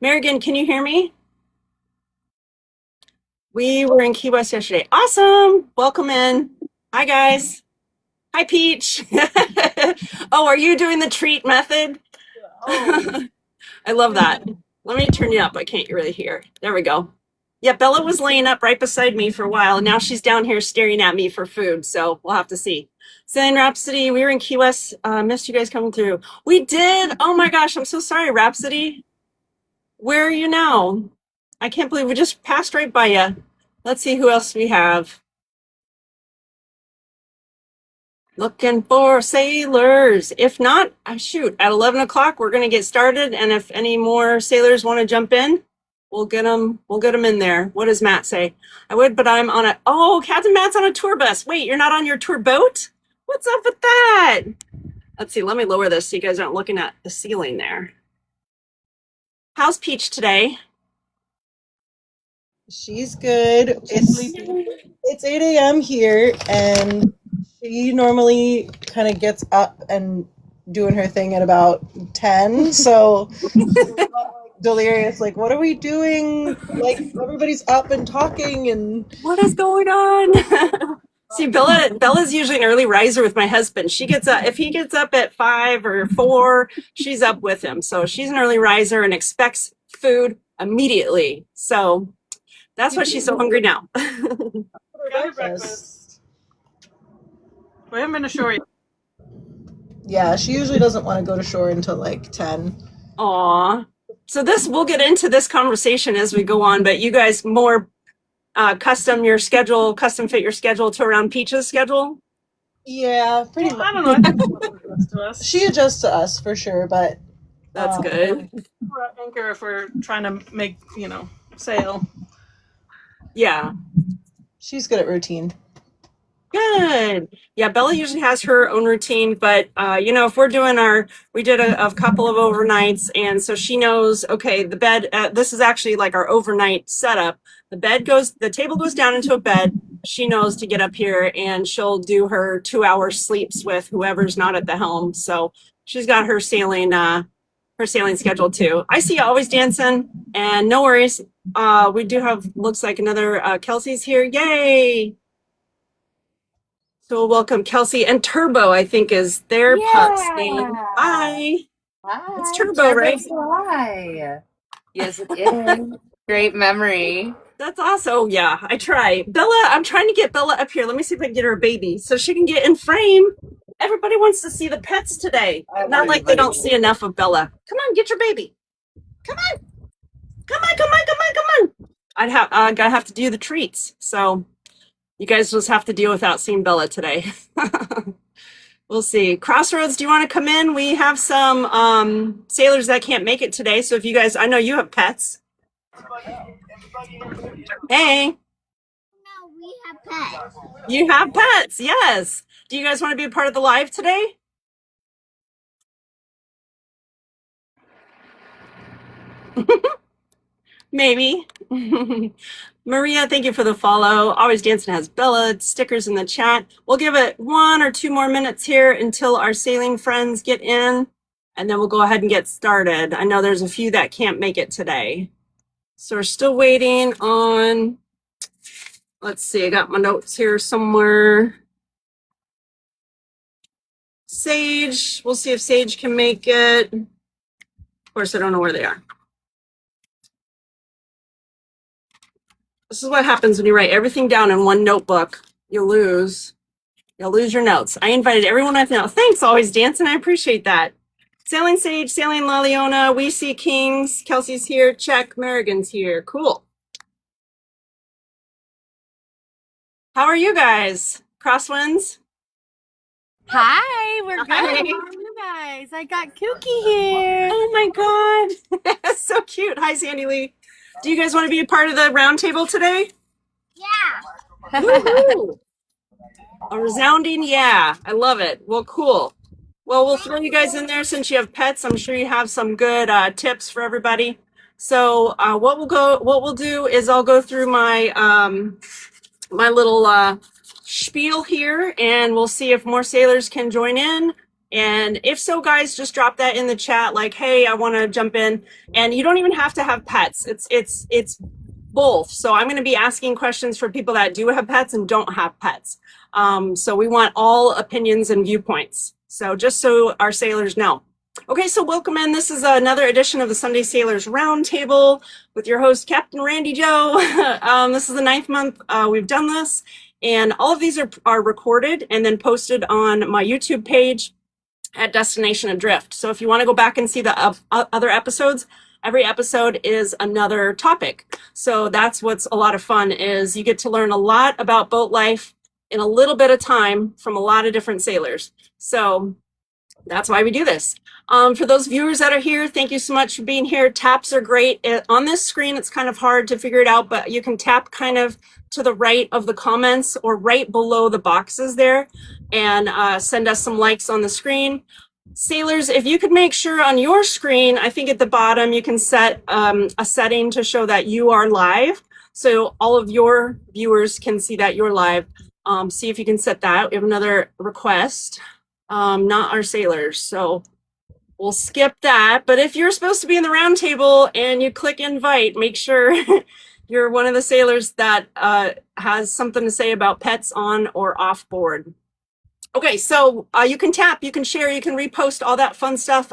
Marigan, can you hear me? We were in Key West yesterday. Awesome. Welcome in. Hi, guys. Hi, Peach. Oh, are you doing the treat method? Oh, I love that. Let me turn you up. I can't really hear. There we go. Yeah, Bella was laying up right beside me for a while, and now she's down here staring at me for food. So we'll have to see. Saying Rhapsody, we were in Key West. Missed you guys coming through. We did. Oh my gosh, I'm so sorry, Rhapsody. Where are you now? I can't believe we just passed right by you. Let's see who else we have. Looking for sailors. If not, shoot, at 11 o'clock, we're going to get started. And if any more sailors want to jump in, we'll get them in there. What does Matt say? I would, but I'm on Captain Matt's on a tour bus. Wait, you're not on your tour boat? What's up with that? Let's see. Let me lower this so you guys aren't looking at the ceiling there. How's Peach today? she's good. It's 8 a.m. here, and she normally kind of gets up and doing her thing at about 10. So delirious, like, what are we doing? Like, everybody's up and talking, and What is going on? See, Bella's usually an early riser with my husband. She gets up if he gets up at 5 or 4, she's up with him. So she's an early riser and expects food immediately. So that's why she's so hungry now. breakfast. We haven't been to shore yet. Yeah, she usually doesn't want to go to shore until like 10. Aw. So we'll get into this conversation as we go on, but you guys more custom fit your schedule to around Peach's schedule? Yeah, pretty I much. don't know. I think it's adjust to us. She adjusts to us for sure, but That's good. We're at anchor if we're trying to make, sail. Yeah. she's good at routine. Good. Yeah, Bella usually has her own routine, but if we're doing we did a couple of overnights, and so she knows, okay, the bed, this is actually like our overnight setup. The table goes down into a bed. She knows to get up here and she'll do her 2 hour sleeps with whoever's not at the helm. So she's got her sailing schedule too. I see you always dancing, and no worries. We do have, looks like another Kelsey's here. Yay. So welcome Kelsey and Turbo, I think is their pup's name. Hi. Hi. It's Turbo, right? Hi. Yes, it is. Great memory. That's awesome. Oh, yeah, I try. Bella, I'm trying to get Bella up here. Let me see if I can get her a baby so she can get in frame. Everybody wants to see the pets today. Not like they don't see enough of Bella. Come on, get your baby. Come on. Come on, come on, come on, come on. Gotta have to do the treats. So you guys just have to deal without seeing Bella today. We'll see. Crossroads, do you want to come in? We have some sailors that can't make it today. So if you guys, I know you have pets. Hey. No, we have pets. You have pets, yes. Do you guys want to be a part of the live today? Maybe. Maria, thank you for the follow. Always Dancing has Bella. Stickers in the chat. We'll give it 1 or 2 more minutes here until our sailing friends get in, and then we'll go ahead and get started. I know there's a few that can't make it today. So we're still waiting on, let's see, I got my notes here somewhere. Sage, we'll see if Sage can make it. Of course, I don't know where they are. This is what happens when you write everything down in one notebook. You'll lose your notes. I invited everyone I know. Thanks, Always Dancing. I appreciate that. Sailing Sage, Sailing La Leona, We See Kings, Kelsey's here, check, Marigan's here. Cool. How are you guys? Crosswinds? Hi, we're good. Hi. How are you guys? I got Kookie here. Oh my God. So cute. Hi, Sandy Lee. Do you guys want to be a part of the roundtable today? Yeah. Woo-hoo. A resounding yeah. I love it. Well, cool. Well, we'll throw you guys in there since you have pets. I'm sure you have some good tips for everybody. So what we'll do is I'll go through my my little spiel here, and we'll see if more sailors can join in. And if so, guys, just drop that in the chat like, hey, I want to jump in. And you don't even have to have pets. It's both. So I'm going to be asking questions for people that do have pets and don't have pets. So we want all opinions and viewpoints. So just so our sailors know. Okay, so welcome in. This is another edition of the Sunday Sailors Roundtable with your host, Captain Randy Joe. This is the 9th month we've done this, and all of these are recorded and then posted on my YouTube page at Destination Adrift. So if you want to go back and see the other episodes, every episode is another topic. So that's what's a lot of fun, is you get to learn a lot about boat life in a little bit of time from a lot of different sailors. So that's why we do this. For those viewers that are here, thank you so much for being here. Taps are great. On this screen, it's kind of hard to figure it out, but you can tap kind of to the right of the comments or right below the boxes there and send us some likes on the screen. Sailors, if you could make sure on your screen, I think at the bottom, you can set a setting to show that you are live. So all of your viewers can see that you're live. See if you can set that. We have another request. Not our sailors, so we'll skip that. But if you're supposed to be in the round table and you click invite, make sure you're one of the sailors that has something to say about pets on or off board. Okay, so you can tap, you can share, you can repost, all that fun stuff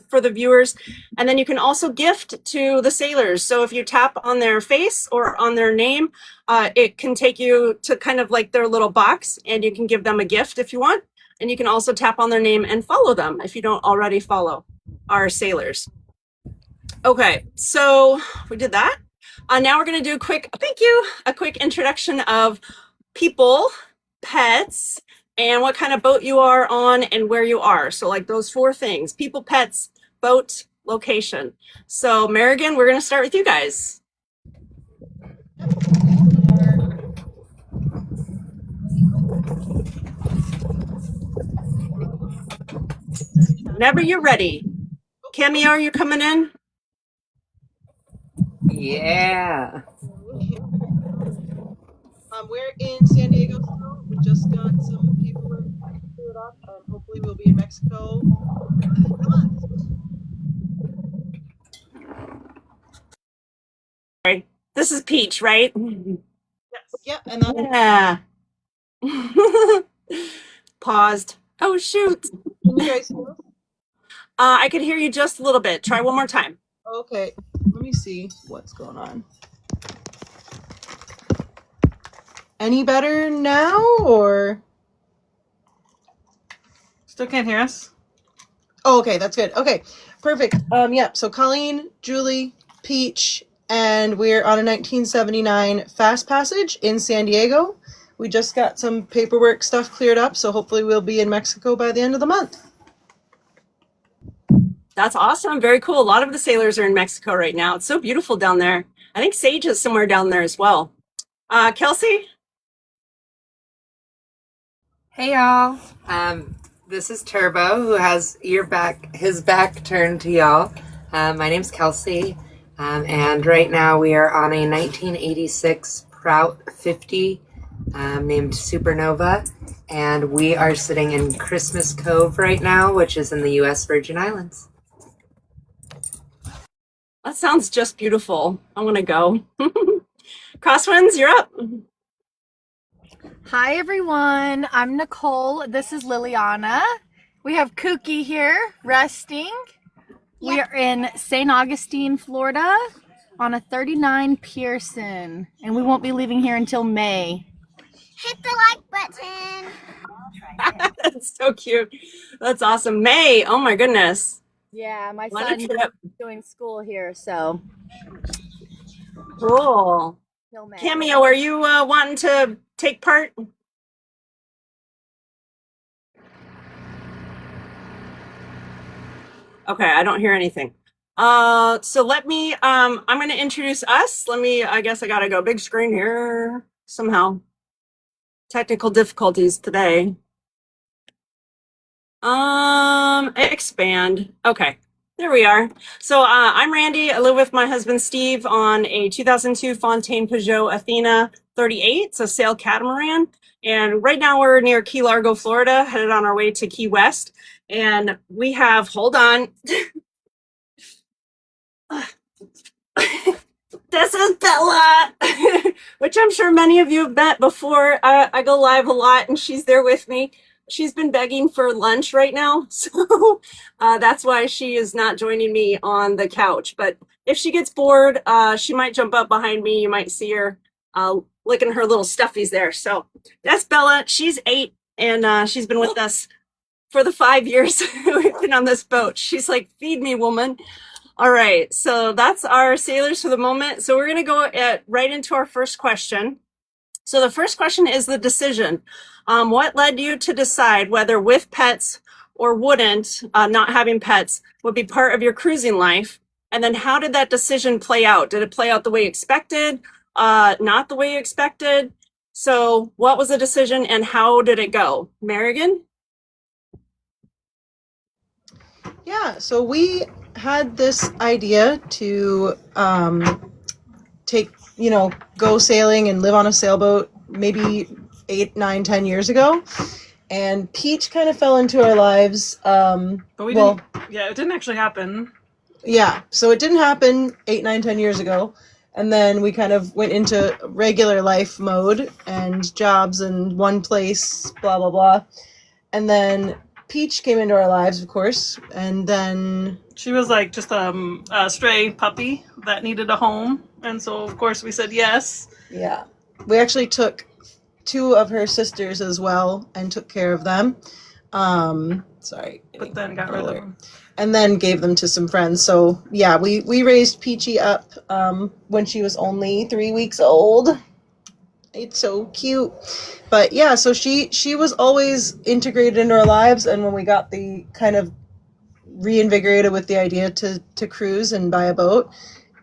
for the viewers. And then you can also gift to the sailors. So if you tap on their face or on their name, it can take you to kind of like their little box, and you can give them a gift if you want. And you can also tap on their name and follow them if you don't already follow our sailors. Okay, so we did that. Now we're going to do a quick introduction of people, pets, and what kind of boat you are on and where you are. So like those 4 things: people, pets, boat, location. So Merrigan, we're going to start with you guys. Whenever you're ready. Cammy, are you coming in? Yeah. We're in San Diego still. We just got some paperwork cleared up, and hopefully we'll be in Mexico in a month. Right. This is Peach, right? Yes. Yeah, and then Yeah. Paused. Oh, shoot. can you guys hear us? I could hear you just a little bit. Try one more time. Okay, let me see what's going on. Any better now, or? Still can't hear us? Oh, okay, that's good. Okay, perfect. Yeah, so Colleen, Julie, Peach, and we're on a 1979 Fast Passage in San Diego. We just got some paperwork stuff cleared up, so hopefully we'll be in Mexico by the end of the month. That's awesome. Very cool. A lot of the sailors are in Mexico right now. It's so beautiful down there. I think Sage is somewhere down there as well. Kelsey? Hey y'all. This is Turbo, who has his back turned to y'all. My name's Kelsey, and right now we are on a 1986 Prout 50 named Supernova, and we are sitting in Christmas Cove right now, which is in the U.S. Virgin Islands. That sounds just beautiful. I want to go. Crosswinds, you're up. Hi everyone, I'm Nicole. This is Liliana. We have Kookie here resting. We are in St. Augustine, Florida on a 39 Pearson, and we won't be leaving here until May. Hit the like button. That's so cute. That's awesome. May, oh my goodness. Yeah, my What a son's trip. doing school here, so Cool. till May. Cameo, are you wanting to take part? Okay, I don't hear anything. So let me, I'm going to introduce us. I guess I got to go big screen here somehow. Technical difficulties today. Expand. Okay, there we are. So I'm Randy. I live with my husband Steve on a 2002 Fontaine Peugeot Athena 38. It's a sail catamaran. And right now we're near Key Largo, Florida, headed on our way to Key West. And we have, hold on. This is Bella, which I'm sure many of you have met before. I go live a lot and she's there with me. She's been begging for lunch right now. So that's why she is not joining me on the couch. But if she gets bored, she might jump up behind me. You might see her licking her little stuffies there. So that's Bella. She's 8 and she's been with us for the 5 years we've been on this boat. She's like, feed me, woman. All right, so that's our sailors for the moment. So we're going to go right into our first question. So the first question is the decision. What led you to decide whether with pets or wouldn't, not having pets, would be part of your cruising life? And then how did that decision play out? Did it play out the way you expected? Not the way you expected? So what was the decision and how did it go? Marigan? Yeah, so we had this idea to go sailing and live on a sailboat maybe 8, 9, 10 years ago. And Peach kind of fell into our lives. But it didn't actually happen. Yeah, so it didn't happen 8, 9, 10 years ago. And then we kind of went into regular life mode and jobs in one place, blah, blah, blah. And then Peach came into our lives, of course, and then She was like just a stray puppy that needed a home. And so, of course, we said yes. yeah, we actually took 2 of her sisters as well and took care of them. But then got rid of them. And then gave them to some friends. So yeah, we raised Peachy up when she was only 3 weeks old. It's so cute. But yeah, so she was always integrated into our lives, and when we got the kind of reinvigorated with the idea to cruise and buy a boat,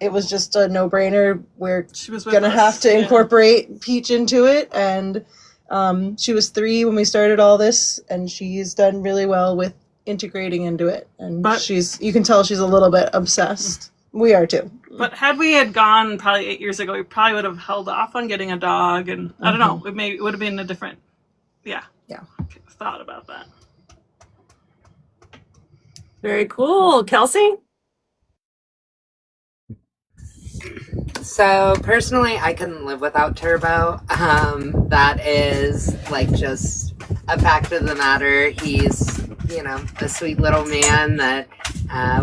it was just a no-brainer. We're gonna have to incorporate Peach into it, and she was 3 when we started all this, and she's done really well with integrating into it. And you can tell she's a little bit obsessed. We are too. But had we gone probably 8 years ago, we probably would have held off on getting a dog, and I don't know, it would have been a different, thought about that. Very cool. Kelsey? So personally, I couldn't live without Turbo. That is like just a fact of the matter. He's, a sweet little man that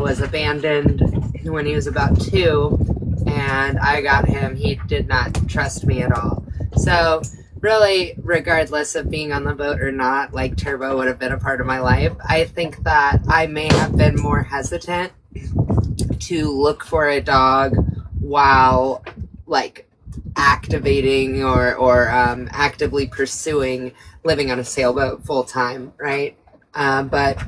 was abandoned when he was about 2, and I got him. He did not trust me at all. So really, regardless of being on the boat or not, like, Turbo would have been a part of my life. I think that I may have been more hesitant to look for a dog while, like, activating or actively pursuing living on a sailboat full time, right? But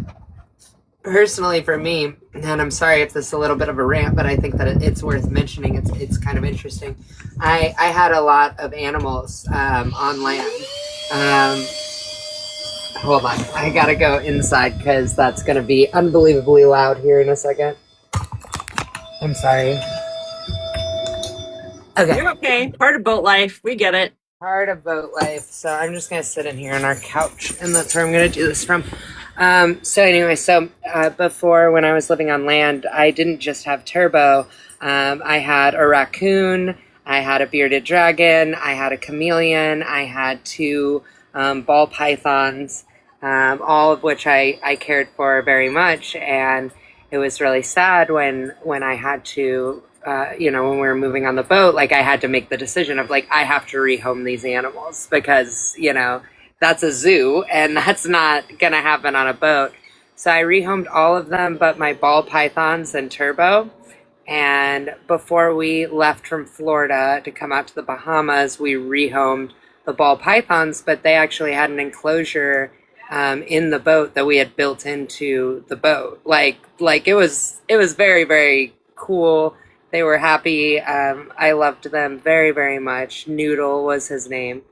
personally for me, and I'm sorry if this is a little bit of a rant, but I think that it's worth mentioning. It's kind of interesting. I had a lot of animals on land. Hold on, I gotta go inside because that's gonna be unbelievably loud here in a second. I'm sorry. Okay. You're okay. Part of boat life. We get it. Part of boat life. So I'm just going to sit in here on our couch, and that's where I'm going to do this from. Before, when I was living on land, I didn't just have Turbo. I had a raccoon, I had a bearded dragon, I had a chameleon, I had 2 ball pythons, all of which I cared for very much. And it was really sad when I had to, when we were moving on the boat, like, I had to make the decision of, like, I have to rehome these animals because, that's a zoo and that's not going to happen on a boat. So I rehomed all of them but my ball pythons and Turbo. And before we left from Florida to come out to the Bahamas, we rehomed the ball pythons, but they actually had an enclosure in the boat that we had built into the boat. Like it was very, very cool. They were happy. I loved them very, very much. Noodle was his name.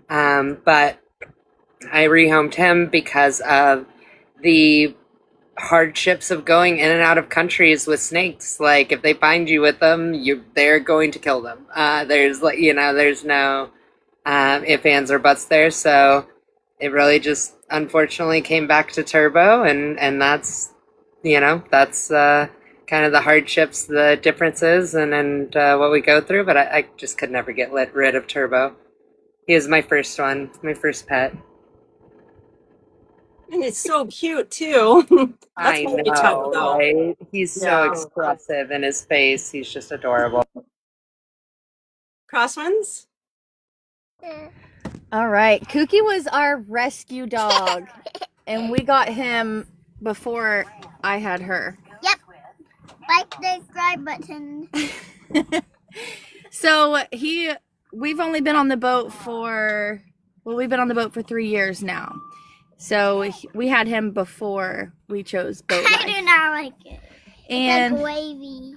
But I rehomed him because of the hardships of going in and out of countries with snakes. Like, if they find you with them, they're going to kill them. There's no ifs, ands, or buts there. So it really just unfortunately came back to Turbo, and that's that's kind of the hardships, the differences, and what we go through. But I just could never get rid of Turbo. He was my first one, my first pet. And it's so cute too. That's I really tough know, though. right? He's so Yeah. expressive in his face. He's just adorable. Crosswinds? All right. Kooky was our rescue dog, and we got him before I had her. Yep. Like the subscribe button. So we've only been on the boat we've been on the boat for 3 years now. So we had him before we chose boat life. I do not like it. And It's like wavy.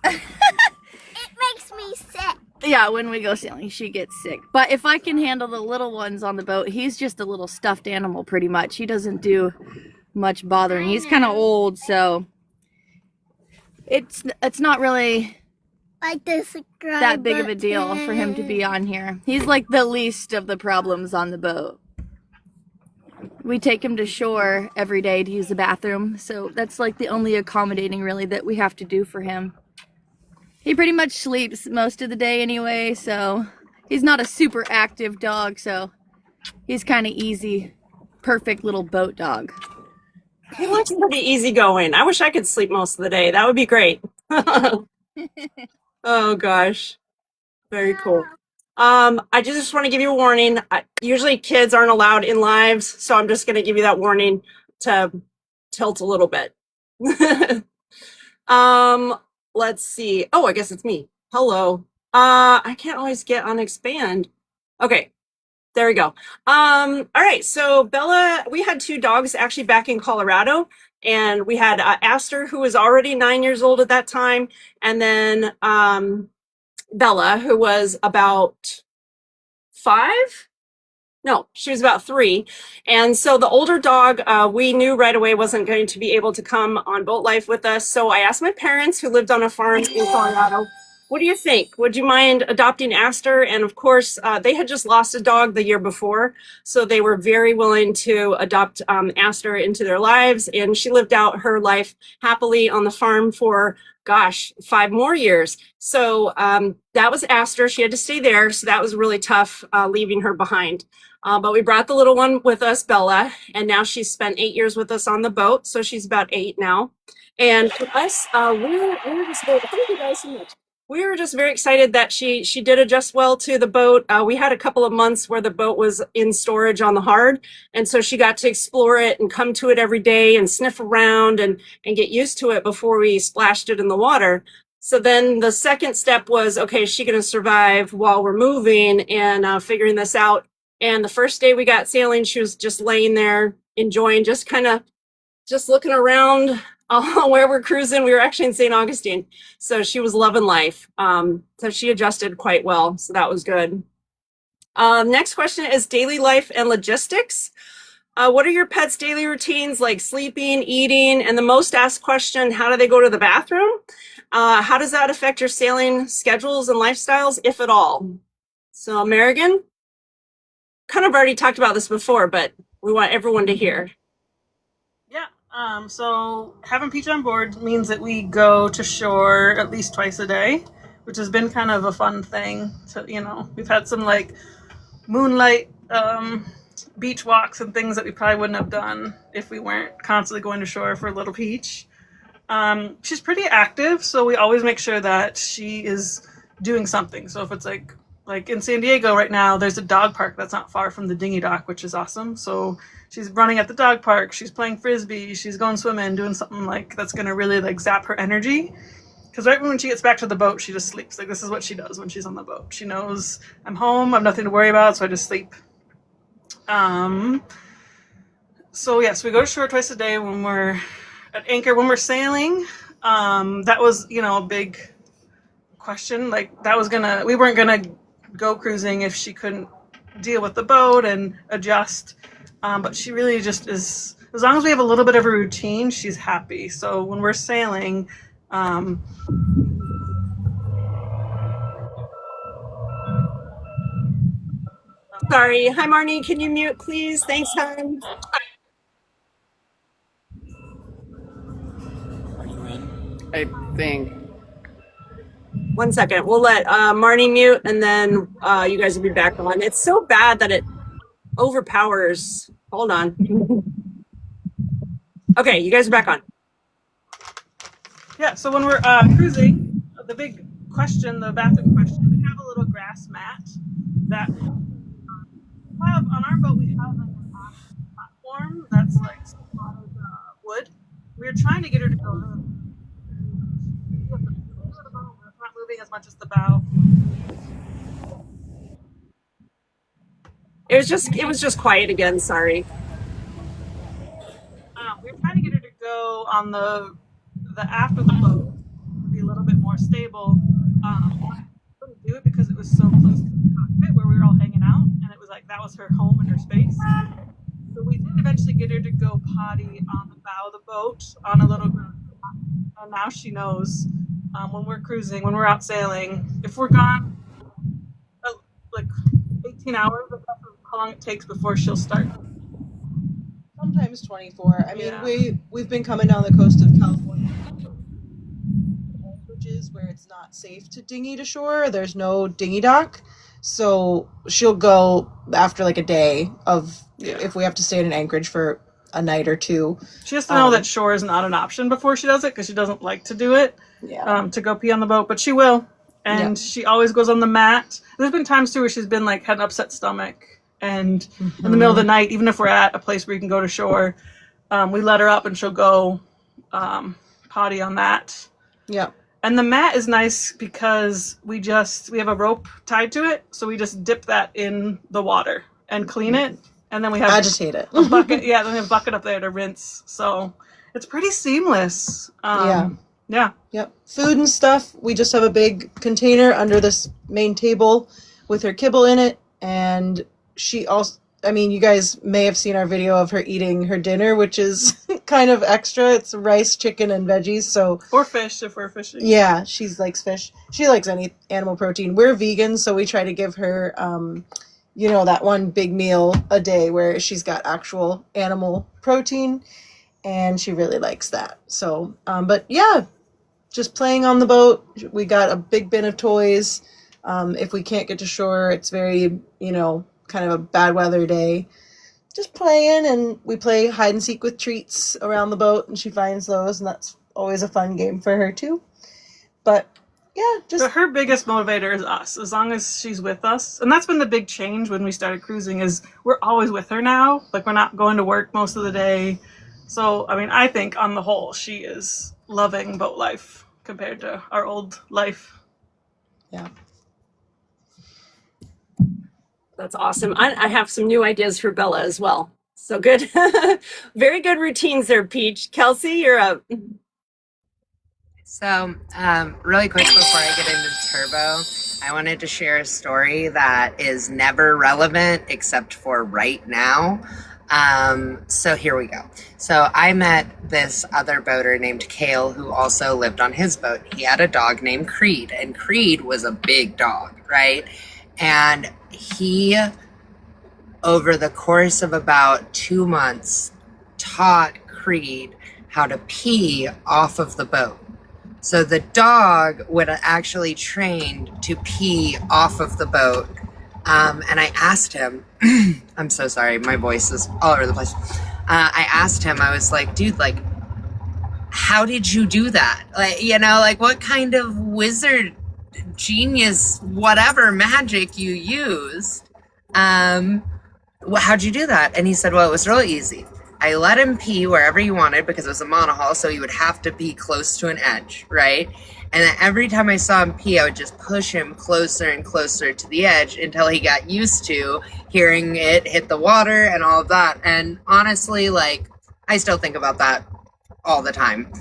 It makes me sick. yeah, when we go sailing, she gets sick. But if I can handle the little ones on the boat, he's just a little stuffed animal pretty much. He doesn't do much bothering. He's kind of old, so it's not really Like the subscribe that big of a deal button. for him to be on here. He's like the least of the problems on the boat. We take him to shore every day to use the bathroom, so that's like the only accommodating really that we have to do for him. He pretty much sleeps most of the day anyway, so he's not a super active dog, so he's kind of easy, perfect little boat dog. He looks pretty easygoing. I wish I could sleep most of the day. That would be great. Oh gosh. Very cool. I just want to give you a warning. Usually kids aren't allowed in lives, so I'm just going to give you that warning to tilt a little bit. Let's see. Oh, I guess it's me. Hello. I can't always get on expand. Okay. There we go. All right. So Bella, we had 2 dogs actually back in Colorado, and we had Aster, who was already 9 years old at that time, and then Bella, who was about 5. No, she was about 3. And so the older dog, we knew right away wasn't going to be able to come on boat life with us. So I asked my parents, who lived on a farm in Colorado, what do you think? Would you mind adopting Aster? And of course, they had just lost a dog the year before. So they were very willing to adopt Aster into their lives. And she lived out her life happily on the farm for, gosh, 5 more years. So that was Aster. She had to stay there. So that was really tough leaving her behind. But we brought the little one with us, Bella, and now she's spent 8 years with us on the boat. So she's about 8 now. And for us, we're just very, thank you guys so much. We were just very excited that she did adjust well to the boat. We had a couple of months where the boat was in storage on the hard. And so she got to explore it and come to it every day and sniff around and get used to it before we splashed it in the water. So then the second step was, okay, is she going to survive while we're moving and figuring this out? And the first day we got sailing, she was just laying there enjoying, just looking around where we're cruising. We were actually in St. Augustine. So she was loving life. So she adjusted quite well. So that was good. Next question is daily life and logistics. What are your pets' daily routines, like sleeping, eating? And the most asked question, how do they go to the bathroom? How does that affect your sailing schedules and lifestyles, if at all? So American, kind of already talked about this before, but we want everyone to hear. Yeah. So having Peach on board means that we go to shore at least twice a day, which has been kind of a fun thing. To, we've had some like moonlight beach walks and things that we probably wouldn't have done if we weren't constantly going to shore for little Peach. She's pretty active, so we always make sure that she is doing something. So if it's like in San Diego right now, there's a dog park that's not far from the dinghy dock, which is awesome. So she's running at the dog park, she's playing frisbee, she's going swimming, doing something like that's gonna really like zap her energy. Because right when she gets back to the boat, she just sleeps. Like this is what she does when she's on the boat. She knows I'm home, I've nothing to worry about, so I just sleep. So yes, we go to shore twice a day when we're at anchor. When we're sailing, that was a big question. Like we weren't gonna go cruising if she couldn't deal with the boat and adjust. But she really just is, as long as we have a little bit of a routine, she's happy. So when we're sailing, Sorry. Hi, Marnie. Can you mute, please? Thanks, hon. I think. 1 second. We'll let Marnie mute, and then you guys will be back on. It's so bad that it overpowers. Hold on. Okay, you guys are back on. Yeah, so when we're cruising, the big question, the bathroom question, we have a little grass mat that have on our boat. We have like an platform that's like spotted wood. We were trying to get her to go. It's not moving as much as the bow. It was just quiet again. Sorry. We were trying to get her to go on the aft of the boat to be a little bit more stable. Couldn't do it because it was so close to the cockpit where we were all hanging out, and it was like that was her home and her space. So we did eventually get her to go potty on the bow of the boat on a little group. And now she knows when we're cruising, when we're out sailing, if we're gone like 18 hours, that's how long it takes before she'll start. Sometimes 24. I mean, Yeah. we've been coming down the coast of California, anchorages where it's not safe to dinghy to shore. There's no dinghy dock, so she'll go after like a day of if we have to stay in an anchorage for a night or two. She has to know that shore is not an option before she does it because she doesn't like to do it. Yeah. To go pee on the boat, but she will, and she always goes on the mat. There's been times too where she's been like had an upset stomach, and in the middle of the night, even if we're at a place where you can go to shore, we let her up and she'll go potty on that. Yeah. And the mat is nice because we have a rope tied to it, so we just dip that in the water and clean it, and then we have Agitate it. a bucket. Yeah, then we have a bucket up there to rinse. So it's pretty seamless. Yeah. Yep. Food and stuff. We just have a big container under this main table with her kibble in it. And she also, I mean, you guys may have seen our video of her eating her dinner, which is kind of extra. It's rice, chicken, and veggies. So, Or fish if we're fishing. yeah, she likes fish. She likes any animal protein. We're vegan, so we try to give her, that one big meal a day where she's got actual animal protein. And she really likes that. So, but yeah, just playing on the boat. We got a big bin of toys. If we can't get to shore, it's very, kind of a bad weather day. Just playing, and we play hide and seek with treats around the boat, and she finds those, and that's always a fun game for her too. But yeah, So her biggest motivator is us, as long as she's with us. And that's been the big change when we started cruising is we're always with her now. Like we're not going to work most of the day. So, I mean, I think on the whole, she is loving boat life compared to our old life. Yeah. That's awesome. I have some new ideas for Bella as well. So good. Very good routines there, Peach. Kelsey, you're up. So, really quick before I get into Turbo, I wanted to share a story that is never relevant except for right now. So here we go. So I met this other boater named Kale who also lived on his boat. He had a dog named Creed, and Creed was a big dog, right? And he, over the course of about 2 months, taught Creed how to pee off of the boat. So the dog would actually trained to pee off of the boat. And I asked him, I'm so sorry, my voice is all over the place. I asked him, I was like, dude, like, how did you do that? Like, what kind of wizard, genius, whatever magic you used? How'd you do that? And he said, well, it was really easy. I let him pee wherever he wanted because it was a monohull, so he would have to be close to an edge, right? And then every time I saw him pee, I would just push him closer and closer to the edge until he got used to hearing it hit the water and all of that. And honestly, like, I still think about that all the time.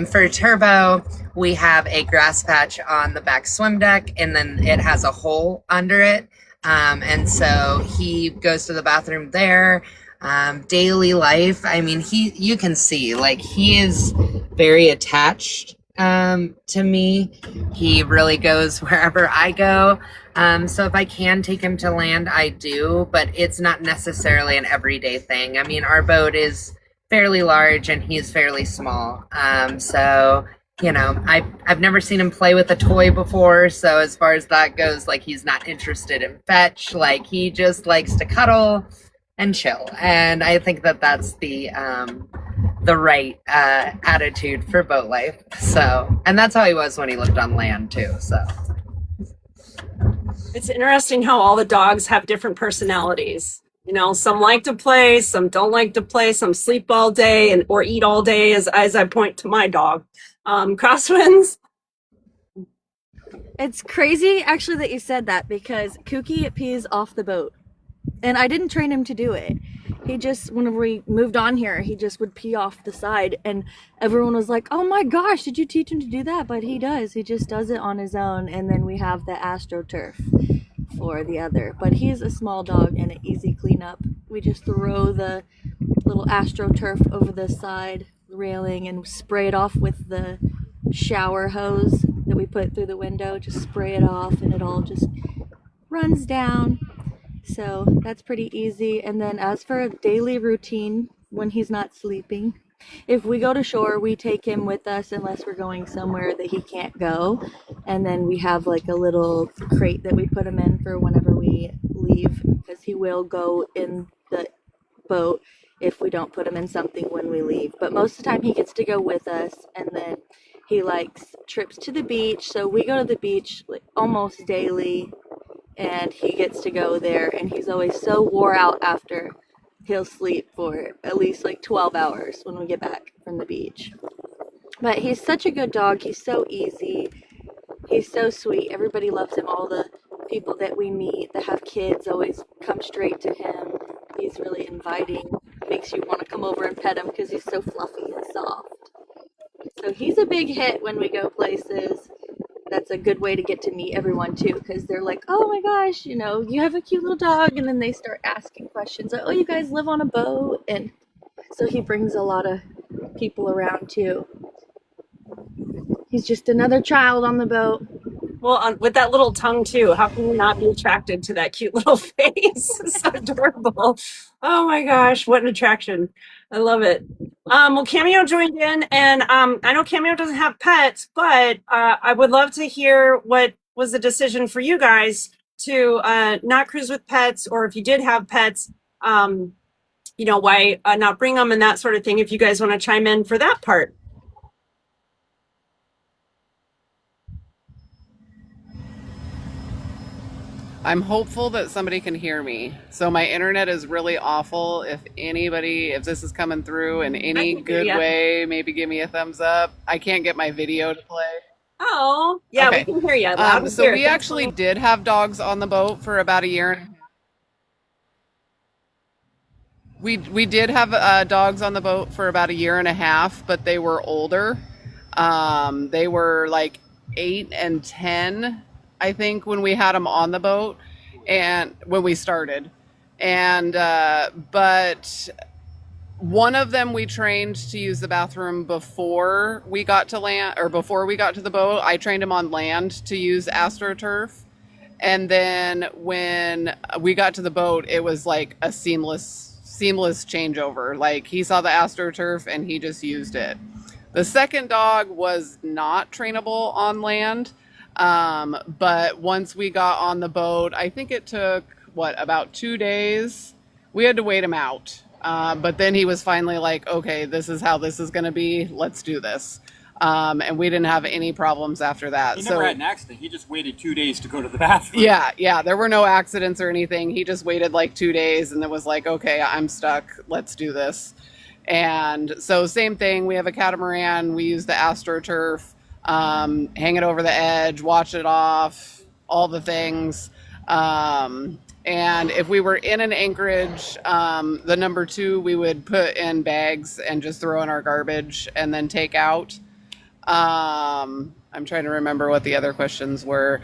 For Turbo, we have a grass patch on the back swim deck, and then it has a hole under it. And so he goes to the bathroom there. Daily life, I mean, you can see, like, he is very attached To me, he really goes wherever I go. So if I can take him to land, I do, but it's not necessarily an everyday thing. I mean, our boat is fairly large and he's fairly small. So I've never seen him play with a toy before. So as far as that goes, like he's not interested in fetch. Like he just likes to cuddle and chill. And I think that that's the right attitude for boat life. So, and that's how he was when he lived on land too. So It's interesting how all the dogs have different personalities. You know, some like to play, some don't like to play, some sleep all day and or eat all day, as I point to my dog. Crosswinds. It's crazy actually that you said that because Kooky pees off the boat. And I didn't train him to do it. He just, whenever we moved on here, he just would pee off the side. And everyone was like, oh my gosh, did you teach him to do that? But he does. He just does it on his own. And then we have the AstroTurf for the other. But he's a small dog and an easy cleanup. We just throw the little AstroTurf over the side railing and spray it off with the shower hose that we put through the window. Just spray it off and it all just runs down. So that's pretty easy. And then as for a daily routine when he's not sleeping, if we go to shore, we take him with us unless we're going somewhere that he can't go. And then we have like a little crate that we put him in for whenever we leave, because he will go in the boat if we don't put him in something when we leave. But most of the time he gets to go with us, and then he likes trips to the beach. So we go to the beach like almost daily, and he gets to go there, and he's always so wore out after. He'll sleep for at least like 12 hours when we get back from the beach. But he's such a good dog. He's so easy. He's so sweet. Everybody loves him. All the people that we meet that have kids always come straight to him. He's really inviting. Makes you want to come over and pet him because he's so fluffy and soft. So he's a big hit when we go places. That's a good way to get to meet everyone too, because they're like, oh my gosh, you know, you have a cute little dog, and then they start asking questions like, oh, you guys live on a boat? And so he brings a lot of people around too. He's just another child on the boat. Well, with that little tongue too, how can you not be attracted to that cute little face? It's so adorable. Oh my gosh, what an attraction. I love it. Well, Cameo joined in, and I know Cameo doesn't have pets, but I would love to hear what was the decision for you guys to not cruise with pets, or if you did have pets, why not bring them and that sort of thing, if you guys want to chime in for that part. I'm hopeful that somebody can hear me. So my internet is really awful. If this is coming through in any good way, maybe give me a thumbs up. I can't get my video to play. Oh, yeah, okay. We can hear you. So we actually did have dogs on the boat for about a year. We did have dogs on the boat for about a year and a half, but they were older. They were like 8 and 10. I think, when we had them on the boat and when we started. And, but one of them we trained to use the bathroom before we got to land, or before we got to the boat. I trained him on land to use AstroTurf. And then when we got to the boat, it was like a seamless changeover. Like he saw the AstroTurf and he just used it. The second dog was not trainable on land. But once we got on the boat, I think it took about 2 days. We had to wait him out. But then he was finally like, okay, this is how this is going to be. Let's do this. And we didn't have any problems after that. He never had an accident. He just waited 2 days to go to the bathroom. Yeah. There were no accidents or anything. He just waited like 2 days and then was like, okay, I'm stuck. Let's do this. And so same thing. We have a catamaran. We use the AstroTurf. Hang it over the edge, watch it off, all the things. And if we were in an anchorage, the number 2, we would put in bags and just throw in our garbage and then take out. I'm trying to remember what the other questions were.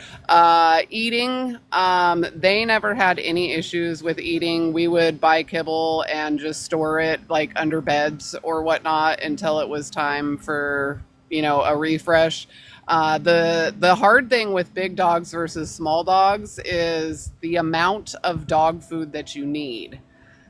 Eating, they never had any issues with eating. We would buy kibble and just store it like under beds or whatnot until it was time for a refresh. The hard thing with big dogs versus small dogs is the amount of dog food that you need.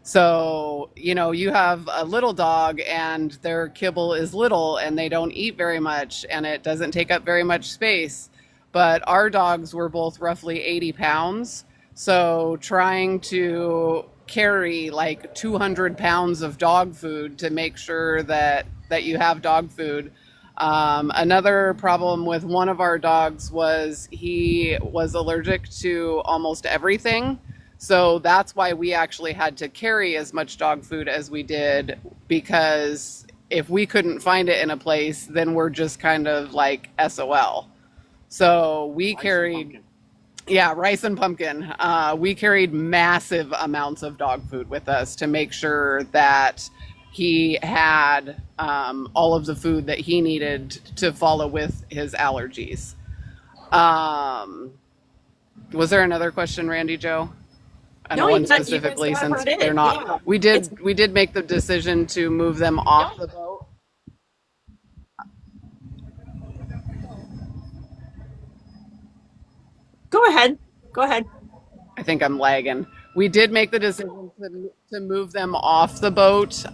So, you have a little dog and their kibble is little and they don't eat very much and it doesn't take up very much space. But our dogs were both roughly 80 pounds. So trying to carry like 200 pounds of dog food to make sure that you have dog food. Another problem with one of our dogs was he was allergic to almost everything. So that's why we actually had to carry as much dog food as we did, because if we couldn't find it in a place, then we're just kind of like SOL. So we carried, yeah, rice and pumpkin. We carried massive amounts of dog food with us to make sure that he had all of the food that he needed to follow with his allergies. Was there another question, Randy Joe? And No, one you guys specifically, got since it. they're not. Yeah. We did make the decision to move them off the boat. Go ahead. Go ahead. I think I'm lagging. We did make the decision to move them off the boat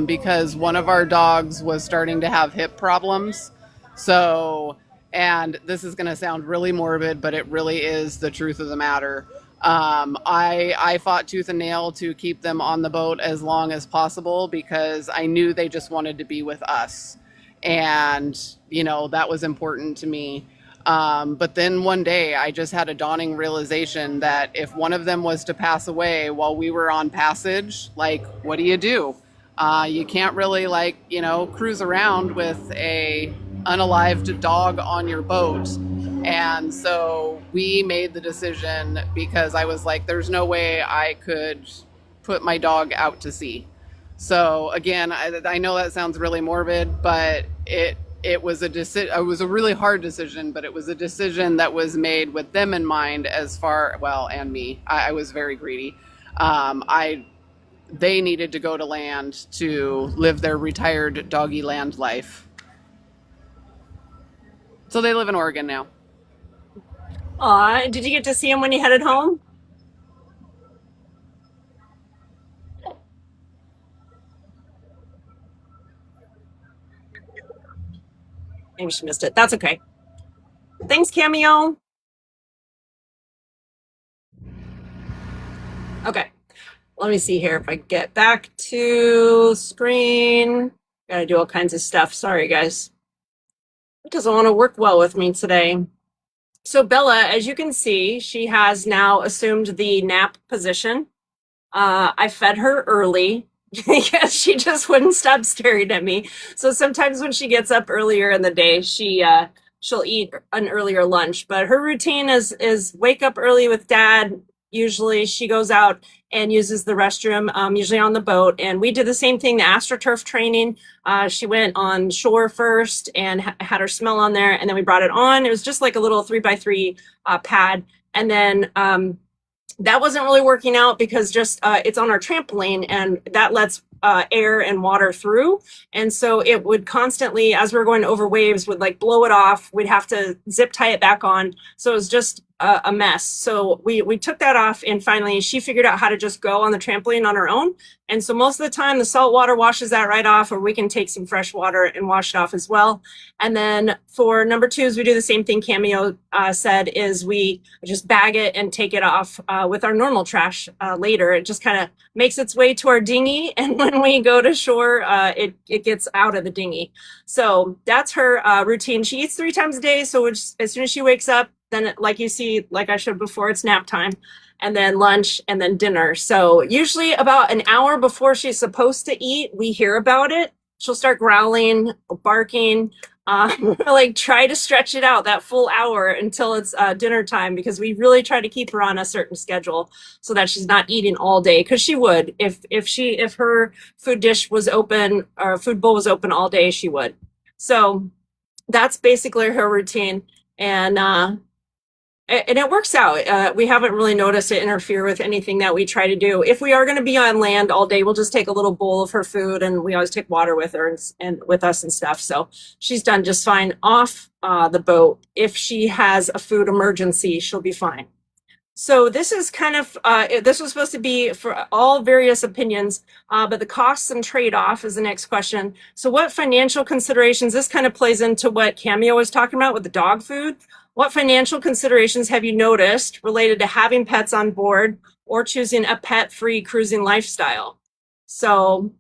because one of our dogs was starting to have hip problems. So, and this is going to sound really morbid, but it really is the truth of the matter. I fought tooth and nail to keep them on the boat as long as possible because I knew they just wanted to be with us. And, that was important to me. But then one day I just had a dawning realization that if one of them was to pass away while we were on passage, like, what do? You can't really cruise around with a unalived dog on your boat. And so we made the decision because I was like, there's no way I could put my dog out to sea. So again, I know that sounds really morbid, but it was it was a really hard decision, but it was a decision that was made with them in mind and me. I was very greedy. They needed to go to land to live their retired doggy land life. So they live in Oregon now. Did you get to see him when you headed home? Maybe she missed it. That's okay. Thanks, Cameo. Okay. Let me see here if I get back to screen. Gotta do all kinds of stuff. Sorry, guys. It doesn't want to work well with me today. So Bella, as you can see, she has now assumed the nap position. I fed her early because she just wouldn't stop staring at me. So sometimes when she gets up earlier in the day, she'll eat an earlier lunch. But her routine is wake up early with Dad. Usually she goes out and uses the restroom, usually on the boat. And we did the same thing, the AstroTurf training. She went on shore first and had her smell on there. And then we brought it on. It was just like a little 3x3 pad. And then that wasn't really working out because just it's on our trampoline and that lets air and water through. And so it would constantly, as we were going over waves, would like blow it off. We'd have to zip tie it back on. So it was just a mess. So we took that off and finally she figured out how to just go on the trampoline on her own. And so most of the time the salt water washes that right off, or we can take some fresh water and wash it off as well. And then for number 2s, we do the same thing Cameo said, is we just bag it and take it off with our normal trash later. It just kind of makes its way to our dinghy. And when we go to shore, it gets out of the dinghy. So that's her routine. She eats 3 times a day. So as soon as she wakes up, then like you see, like I showed before, it's nap time, and then lunch, and then dinner. So usually about an hour before she's supposed to eat, we hear about it. She'll start growling, barking, like try to stretch it out that full hour until it's dinner time, because we really try to keep her on a certain schedule so that she's not eating all day, because she would if her food dish was open or food bowl was open all day, she would. So that's basically her routine. And And it works out. We haven't really noticed it interfere with anything that we try to do. If we are going to be on land all day, we'll just take a little bowl of her food, and we always take water with her and with us and stuff. So she's done just fine off the boat. If she has a food emergency, she'll be fine. So this is kind of, this was supposed to be for all various opinions, but the costs and trade-off is the next question. So what financial considerations, this kind of plays into what Cameo was talking about with the dog food. What financial considerations have you noticed related to having pets on board or choosing a pet-free cruising lifestyle? So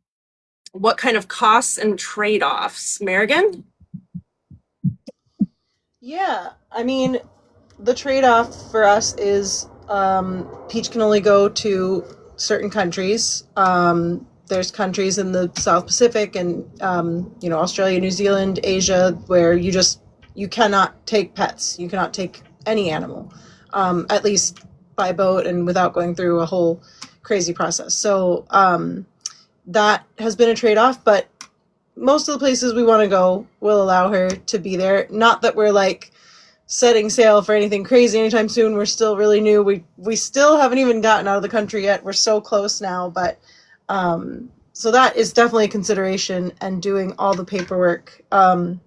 what kind of costs and trade-offs? Marigan? Yeah, I mean, the trade-off for us is Peach can only go to certain countries. There's countries in the South Pacific and Australia, New Zealand, Asia, where you cannot take pets. You cannot take any animal, at least by boat and without going through a whole crazy process. So that has been a trade-off, but most of the places we want to go will allow her to be there. Not that we're like setting sail for anything crazy anytime soon. We're still really new. We still haven't even gotten out of the country yet. We're so close now, but so that is definitely a consideration, and doing all the paperwork, for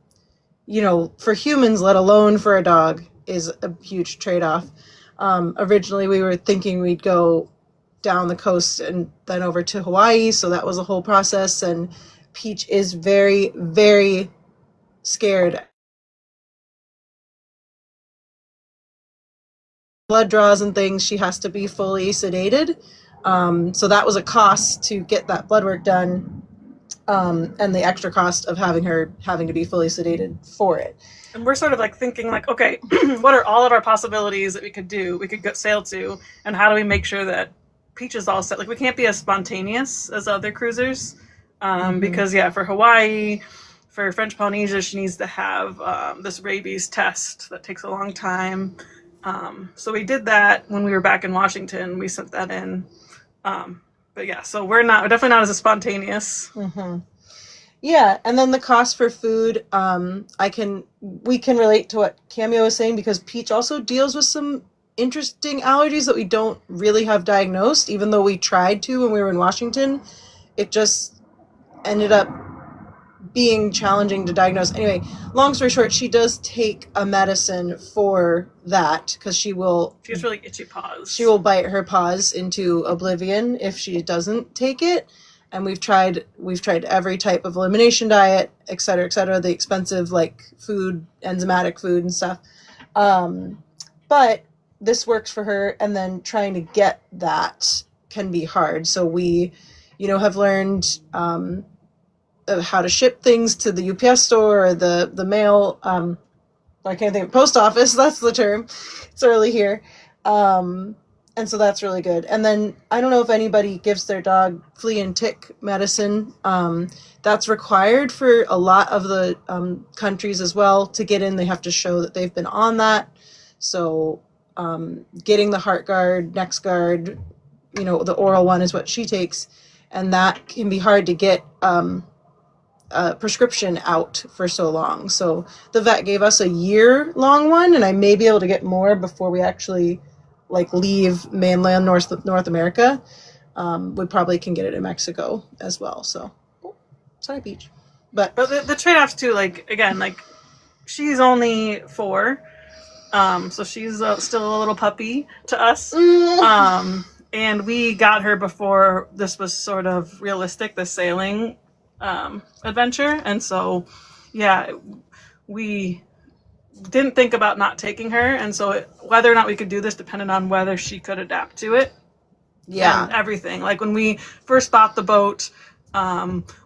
humans, let alone for a dog, is a huge trade-off. Originally we were thinking we'd go down the coast and then over to Hawaii, so that was a whole process, and Peach is very, very scared. Blood draws and things, she has to be fully sedated. So that was a cost to get that blood work done, and the extra cost of having to be fully sedated for it. And we're sort of like thinking like, okay, what are all of our possibilities that we could sail to, and how do we make sure that Peach is all set? Like, we can't be as spontaneous as other cruisers, because for Hawaii, for French Polynesia, she needs to have this rabies test that takes a long time. So we did that when we were back in Washington. We sent that in. But yeah, so we're definitely not as spontaneous. Mm-hmm. Yeah, and then the cost for food, we can relate to what Cameo was saying, because Peach also deals with some interesting allergies that we don't really have diagnosed, even though we tried to when we were in Washington. It just ended up being challenging to diagnose. Anyway, long story short, she does take a medicine for that, because she has really itchy paws. She will bite her paws into oblivion if she doesn't take it. And we've tried every type of elimination diet, et cetera, the expensive like food, enzymatic food and stuff. But this works for her, and then trying to get that can be hard. So we, have learned how to ship things to the UPS store or the mail. I can't think of post office. That's the term. It's early here. And so that's really good. And then I don't know if anybody gives their dog flea and tick medicine. That's required for a lot of the countries as well. To get in, they have to show that they've been on that. So getting the heart guard, next guard, the oral one is what she takes. And that can be hard to get a prescription out for so long. So the vet gave us a year-long one, and I may be able to get more before we actually leave mainland North America. We probably can get it in Mexico as well. So, sorry, Peach. But the trade-offs too, she's only 4, so she's still a little puppy to us. And we got her before this was sort of realistic, the sailing adventure, and so we didn't think about not taking her, and so whether or not we could do this depended on whether she could adapt to it. And everything. Like when we first bought the boat,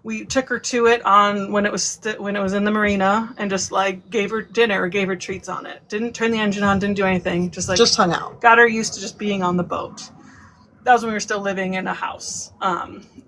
we took her to it when it was in the marina, and just gave her dinner, gave her treats on it. Didn't turn the engine on, didn't do anything. Just hung out. Got her used to just being on the boat. That was when we were still living in a house.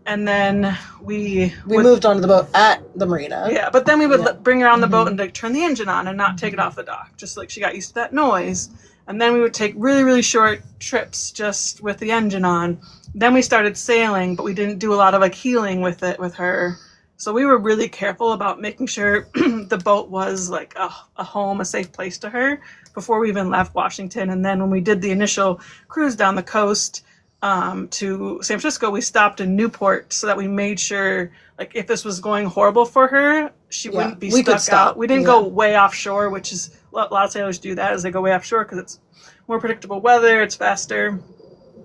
And then we moved onto the boat at the marina. Yeah, but then we would bring her on the boat and turn the engine on and not take it off the dock. Just she got used to that noise. And then we would take really, really short trips just with the engine on. Then we started sailing, but we didn't do a lot of healing with her So we were really careful about making sure the boat was like a home, a safe place to her before we even left Washington. And then when we did the initial cruise down the coast to San Francisco, we stopped in Newport so that we made sure, like, if this was going horrible for her, she wouldn't be stuck out. We didn't go way offshore, which is a lot of sailors do that, as they go way offshore because it's more predictable weather, it's faster.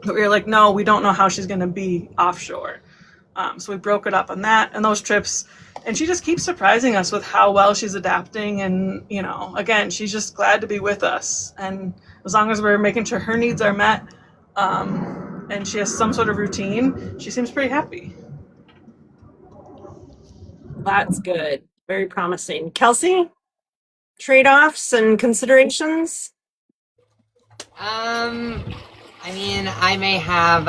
But we were like, no, we don't know how she's going to be offshore. So we broke it up on that and those trips. And she just keeps surprising us with how well she's adapting. And, you know, again, she's just glad to be with us. And as long as we're making sure her needs are met and she has some sort of routine, she seems pretty happy. That's good. Very promising. Kelsey, trade-offs and considerations? I mean, I may have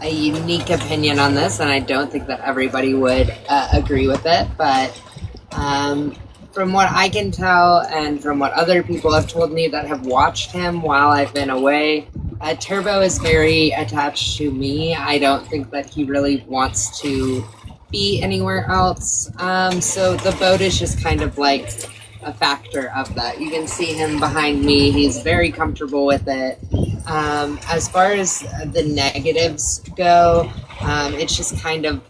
a unique opinion on this, and I don't think that everybody would agree with it, but from what I can tell and from what other people have told me that have watched him while I've been away, Turbo is very attached to me. I don't think that he really wants to be anywhere else. So the boat is just kind of like a factor of that. You can see him behind me. He's very comfortable with it. As far as the negatives go, it's just kind of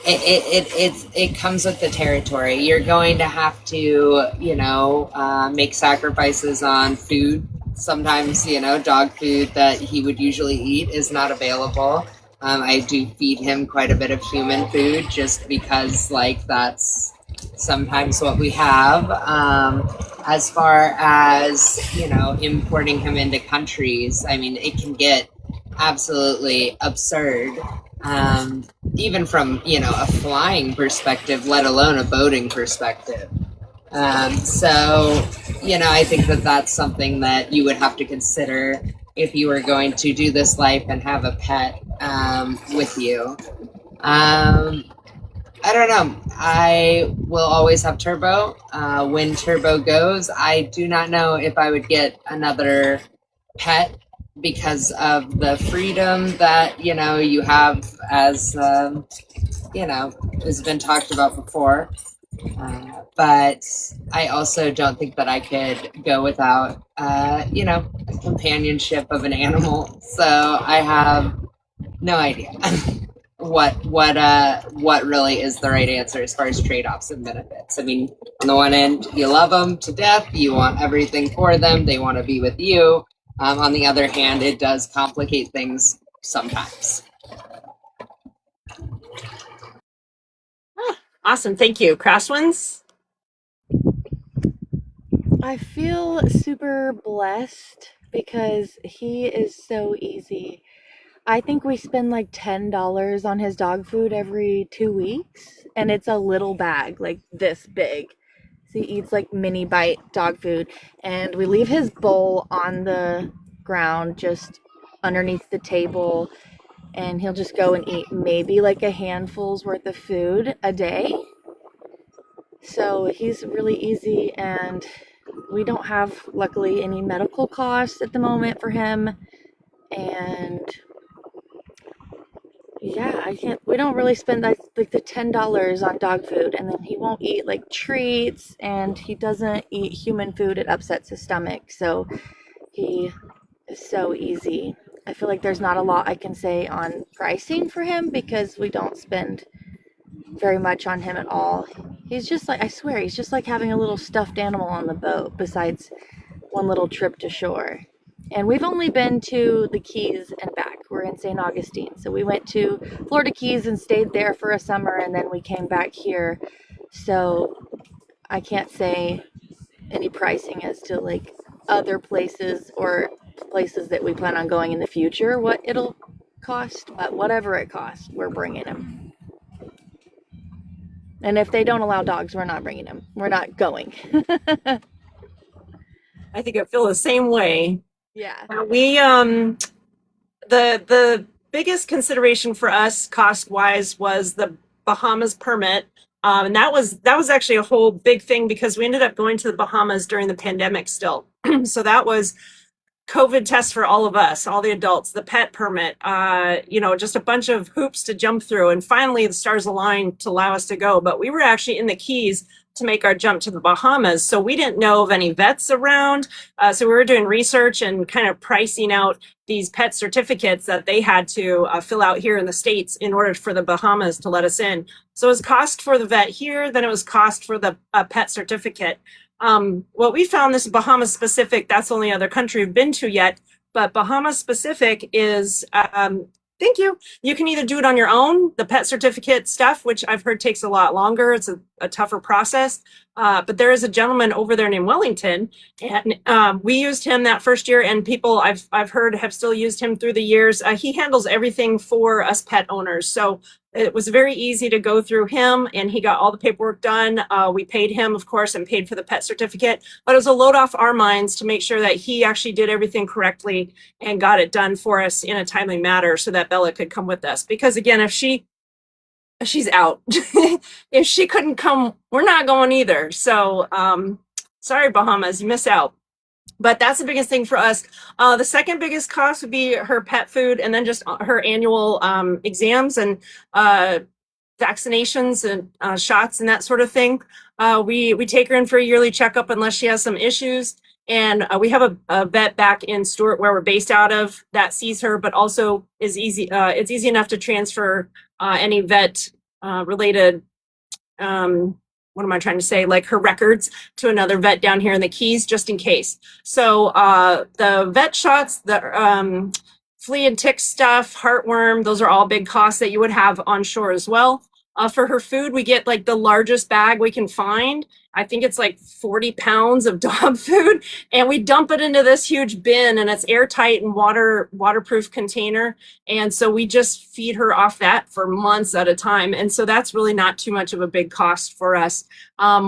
it comes with the territory. You're going to have to, you know, make sacrifices on food. Sometimes, you know, dog food that he would usually eat is not available. I do feed him quite a bit of human food just because, like, that's sometimes what we have. As far as, you know, importing him into countries, I mean, it can get absolutely absurd. Even from, you know, a flying perspective, let alone a boating perspective. So, you know, I think that that's something that you would have to consider if you were going to do this life and have a pet with you. I don't know. I will always have Turbo. When Turbo goes, I do not know if I would get another pet because of the freedom that, you know, you have as, you know, has been talked about before. But I also don't think that I could go without, you know, companionship of an animal. So I have no idea what really is the right answer as far as trade-offs and benefits. I mean, on the one end, you love them to death. You want everything for them. They want to be with you. On the other hand, it does complicate things sometimes. Awesome. Thank you. Crosswinds? I feel super blessed because he is so easy. I think we spend like $10 on his dog food every 2 weeks, and it's a little bag, like this big. So he eats like mini bite dog food, and we leave his bowl on the ground just underneath the table, and he'll just go and eat maybe like a handful's worth of food a day. So he's really easy, and we don't have, luckily, any medical costs at the moment for him. And yeah, we don't really spend like the $10 on dog food, and then he won't eat like treats, and he doesn't eat human food. It upsets his stomach. So he is so easy. I feel like there's not a lot I can say on pricing for him because we don't spend very much on him at all. He's just like, I swear, he's just like having a little stuffed animal on the boat besides one little trip to shore. And we've only been to the Keys and back. We're in St. Augustine. So we went to Florida Keys and stayed there for a summer, and then we came back here. So I can't say any pricing as to like other places or places that we plan on going in the future, what it'll cost. But whatever it costs, we're bringing him. And if they don't allow dogs, we're not bringing him. We're not going. I think I feel the same way. Yeah. We the biggest consideration for us cost wise was the Bahamas permit. And that was actually a whole big thing because we ended up going to the Bahamas during the pandemic still. So that was COVID test for all of us, all the adults, the pet permit, just a bunch of hoops to jump through. And finally, the stars aligned to allow us to go. But we were actually in the Keys to make our jump to the Bahamas. So we didn't know of any vets around. So we were doing research and kind of pricing out these pet certificates that they had to fill out here in the States in order for the Bahamas to let us in. So it was cost for the vet here, then it was cost for the pet certificate. What we found, this Bahamas specific, that's the only other country we've been to yet, but Bahamas specific is, thank you. You can either do it on your own, the pet certificate stuff, which I've heard takes a lot longer. It's a tougher process. But there is a gentleman over there named Wellington, and we used him that first year, and people I've heard have still used him through the years. He handles everything for us pet owners. So it was very easy to go through him, and he got all the paperwork done. We paid him, of course, and paid for the pet certificate, but it was a load off our minds to make sure that he actually did everything correctly and got it done for us in a timely manner so that Bella could come with us. Because again, if she's out, if she couldn't come, we're not going either. So sorry, Bahamas, you miss out. But that's the biggest thing for us. The second biggest cost would be her pet food, and then just her annual exams and vaccinations and shots and that sort of thing. We take her in for a yearly checkup unless she has some issues. And we have a vet back in Stewart, where we're based out of, that sees her, but also is easy. It's easy enough to transfer any vet related what am I trying to say? Like her records to another vet down here in the Keys, just in case. So the vet shots, the flea and tick stuff, heartworm, those are all big costs that you would have on shore as well. For her food, we get like the largest bag we can find. I think it's like 40 pounds of dog food, and we dump it into this huge bin, and it's airtight and waterproof container. And so we just feed her off that for months at a time. And so that's really not too much of a big cost for us.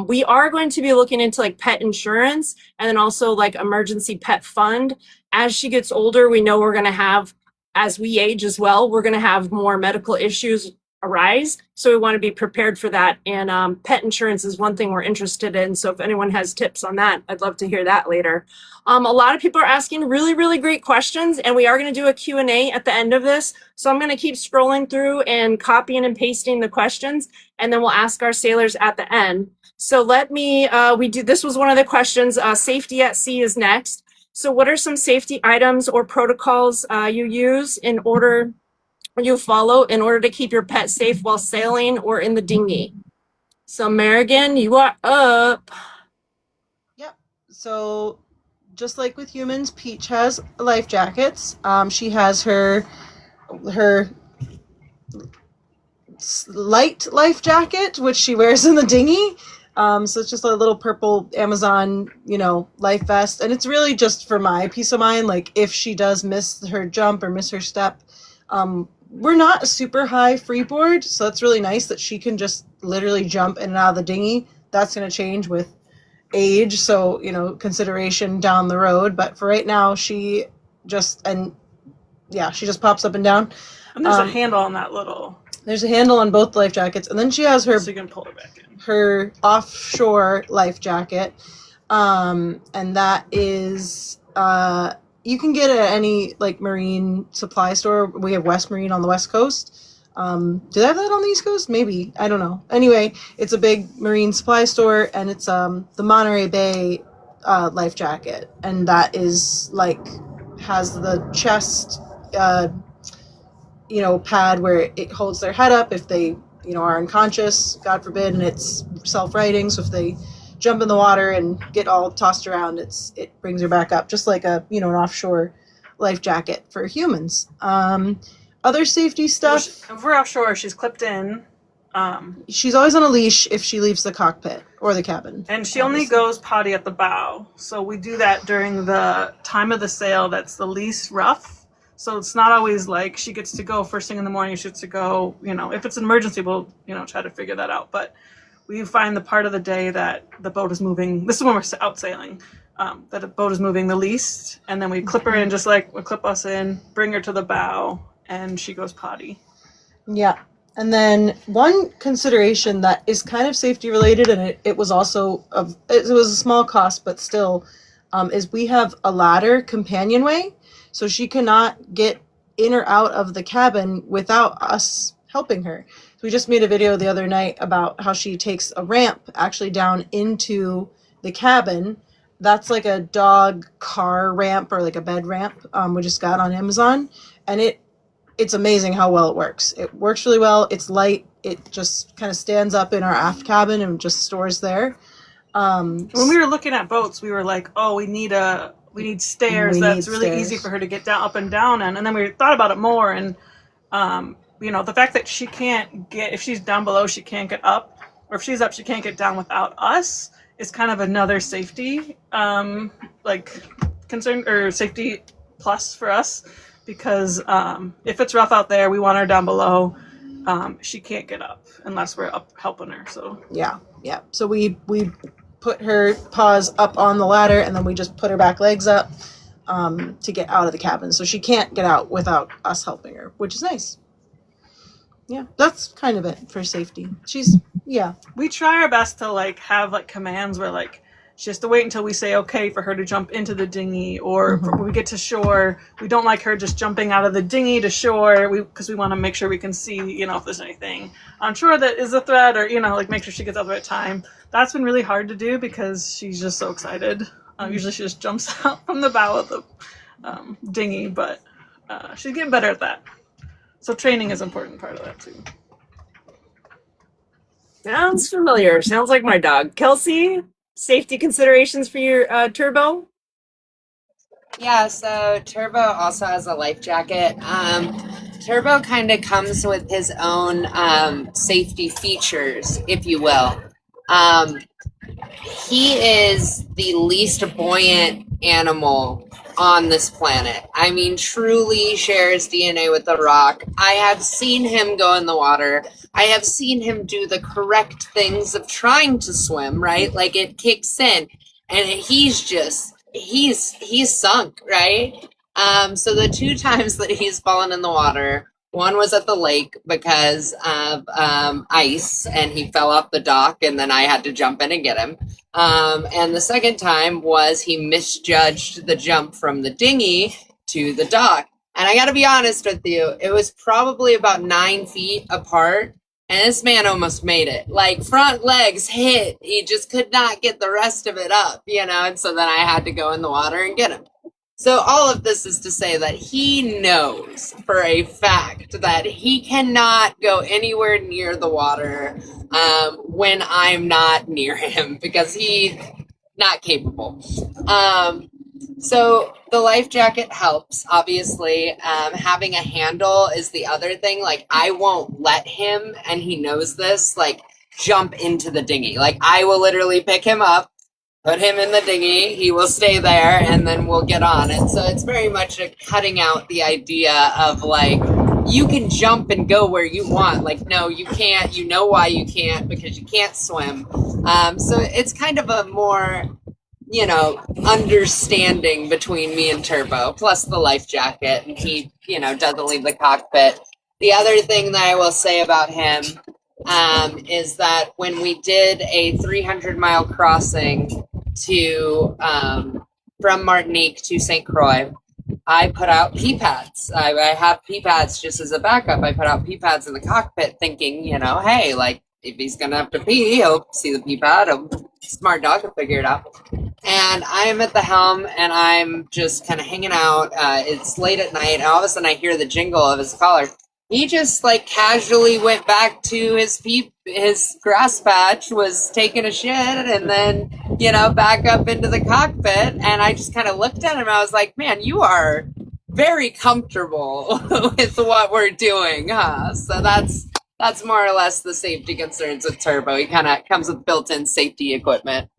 We are going to be looking into like pet insurance, and then also like emergency pet fund. As she gets older, we know we're going to have, as we age as well, we're going to have more medical issues arise. So we want to be prepared for that. And pet insurance is one thing we're interested in. So if anyone has tips on that, I'd love to hear that later. A lot of people are asking really, really great questions, and we are going to do a Q&A at the end of this. So I'm going to keep scrolling through and copying and pasting the questions, and then we'll ask our sailors at the end. So let me, this was one of the questions. Safety at sea is next. So what are some safety items or protocols you follow in order to keep your pet safe while sailing or in the dinghy? So Merrigan, you are up. Yep. So just like with humans, Peach has life jackets. She has her light life jacket, which she wears in the dinghy. So it's just a little purple Amazon, life vest. And it's really just for my peace of mind. Like if she does miss her jump or miss her step, we're not a super high freeboard, so that's really nice that she can just literally jump in and out of the dinghy. That's going to change with age, so, consideration down the road. But for right now, she just pops up and down. And there's a handle on that little. There's a handle on both life jackets. And then she has her, so you can pull her back in. Her offshore life jacket. And that is... you can get it at any marine supply store. We have West Marine on the West Coast. Do they have that on the East Coast? Maybe. I don't know. Anyway, it's a big marine supply store, and it's the Monterey Bay life jacket. And that is has the chest pad where it holds their head up if they are unconscious, God forbid, and it's self-righting. So if they jump in the water and get all tossed around, it brings her back up, just like an offshore life jacket for humans. Other safety stuff. If we're offshore, she's clipped in. She's always on a leash if she leaves the cockpit or the cabin. And she only goes potty at the bow. So we do that during the time of the sail that's the least rough. So it's not always like she gets to go first thing in the morning. She gets to go, if it's an emergency, we'll, try to figure that out. But we find the part of the day that the boat is moving. This is when we're out sailing, that the boat is moving the least. And then we clip her in, just like we clip us in, bring her to the bow, and she goes potty. Yeah. And then one consideration that is kind of safety related, and it was also, it was a small cost, but still, is we have a ladder companionway, so she cannot get in or out of the cabin without us helping her. So we just made a video the other night about how she takes a ramp actually down into the cabin. That's like a dog car ramp or like a bed ramp. We just got on Amazon, and it's amazing how well it works. It works really well. It's light. It just kind of stands up in our aft cabin and just stores there. When we were looking at boats, we were like, "Oh, we need stairs. That's really stairs. easy for her to get down, up and down." And then we thought about it more, and the fact that she can't get, if she's down below, she can't get up, or if she's up, she can't get down without us, is kind of another safety concern or safety plus for us, because if it's rough out there, we want her down below. She can't get up unless we're up helping her. So Yeah. So we put her paws up on the ladder, and then we just put her back legs up to get out of the cabin. So she can't get out without us helping her, which is nice. Yeah, that's kind of it for safety. we try our best to have commands where she has to wait until we say okay for her to jump into the dinghy, or when we get to shore, we don't like her just jumping out of the dinghy to shore, because we want to make sure we can see, if there's anything on shore that is a threat, or make sure she gets out at the right time. That's been really hard to do because she's just so excited. Usually she just jumps out from the bow of the dinghy, but she's getting better at that. So training is an important part of that too. Sounds familiar. Sounds like my dog. Kelsey, safety considerations for your Turbo? Yeah, so Turbo also has a life jacket. Turbo kind of comes with his own safety features, if you will. He is the least buoyant animal on this planet. I mean, truly shares DNA with the rock. I have seen him go in the water. I have seen him do the correct things of trying to swim, right? Like it kicks in, and he's sunk, right? So the 2 times that he's fallen in the water, one was at the lake because of ice, and he fell off the dock, and then I had to jump in and get him. And the second time was he misjudged the jump from the dinghy to the dock. And I got to be honest with you, it was probably about 9 feet apart, and this man almost made it. Like, front legs hit, he just could not get the rest of it up, and so then I had to go in the water and get him. So all of this is to say that he knows for a fact that he cannot go anywhere near the water when I'm not near him, because he's not capable. So the life jacket helps, obviously. Having a handle is the other thing. Like, I won't let him, and he knows this, jump into the dinghy. Like, I will literally pick him up, put him in the dinghy, he will stay there, and then we'll get on it. So it's very much a cutting out the idea of you can jump and go where you want. No, you can't. You know why you can't, because you can't swim. So it's kind of a more, understanding between me and Turbo, plus the life jacket, and he, doesn't leave the cockpit. The other thing that I will say about him is that when we did a 300-mile crossing from Martinique to St. Croix, I put out pee pads. I have pee pads just as a backup. I put out pee pads in the cockpit thinking, hey, if he's going to have to pee, he'll see the pee pad. Smart dog will figure it out. And I'm at the helm, and I'm just kind of hanging out. It's late at night, and all of a sudden I hear the jingle of his collar. He just casually went back to his grass patch, was taking a shit, and then, back up into the cockpit. And I just kind of looked at him. I was like, man, you are very comfortable with what we're doing, huh? So that's more or less the safety concerns with Turbo. He kind of comes with built-in safety equipment.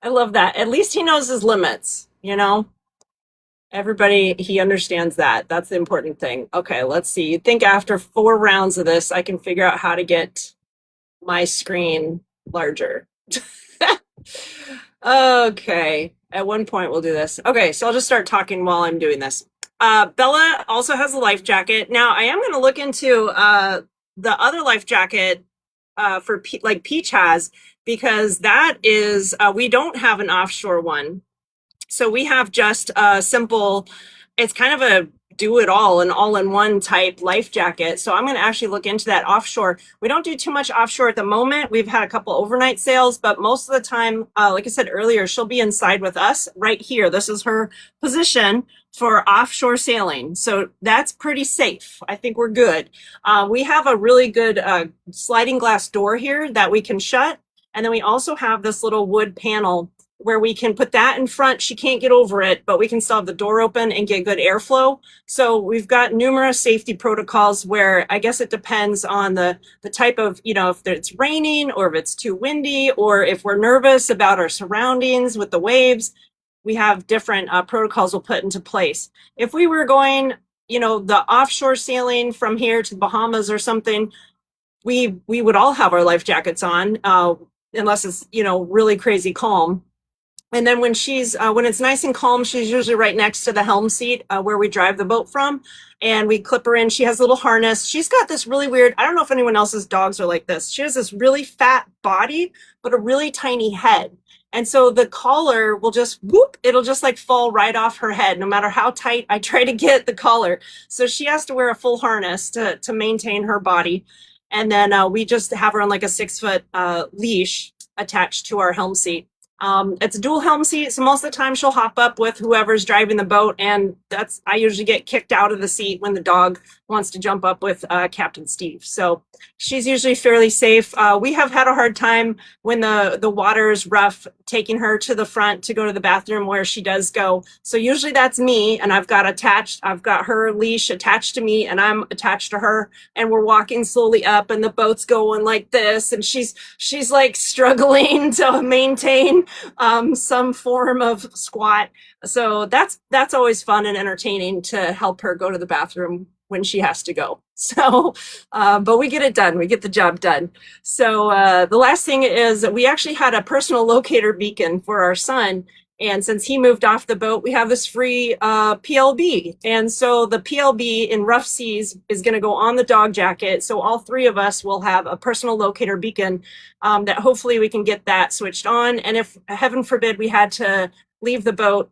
I love that. At least he knows his limits, Everybody, he understands that. That's the important thing. Okay, let's see. You'd think after 4 rounds of this, I can figure out how to get my screen larger. Okay, at one point we'll do this. Okay, so I'll just start talking while I'm doing this. Bella also has a life jacket. Now, I am going to look into the other life jacket for Peach has, because that is, we don't have an offshore one. So we have just a simple, it's kind of a do it all, an all in one type life jacket. So I'm going to actually look into that offshore. We don't do too much offshore at the moment. We've had a couple overnight sales, but most of the time, like I said earlier, she'll be inside with us right here. This is her position for offshore sailing. So that's pretty safe. I think we're good. We have a really good sliding glass door here that we can shut. And then we also have this little wood panel where we can put that in front. She can't get over it, but we can still have the door open and get good airflow. So we've got numerous safety protocols where I guess it depends on the type of, if it's raining or if it's too windy or if we're nervous about our surroundings with the waves. We have different protocols we'll put into place. If we were going, the offshore sailing from here to the Bahamas or something, we would all have our life jackets on, unless it's, really crazy calm. And then when it's nice and calm, she's usually right next to the helm seat where we drive the boat from. And we clip her in. She has a little harness. She's got this really weird, I don't know if anyone else's dogs are like this. She has this really fat body, but a really tiny head. And so the collar will just whoop, it'll just like fall right off her head, no matter how tight I try to get the collar. So she has to wear a full harness to maintain her body. And then we just have her on like a 6-foot leash attached to our helm seat. It's a dual helm seat, so most of the time she'll hop up with whoever's driving the boat, and I usually get kicked out of the seat when the dog wants to jump up with Captain Steve. So she's usually fairly safe. We have had a hard time when the water is rough, taking her to the front to go to the bathroom where she does go. So usually that's me, and I've got her leash attached to me, and I'm attached to her, and we're walking slowly up, and the boat's going like this, and she's like struggling to maintain some form of squat. So that's always fun and entertaining to help her go to the bathroom when she has to go. So, but we get it done. We get the job done. So the last thing is we actually had a personal locator beacon for our son. And since he moved off the boat, we have this free PLB. And so the PLB in rough seas is going to go on the dog jacket. So all three of us will have a personal locator beacon that hopefully we can get that switched on. And if, heaven forbid, we had to leave the boat,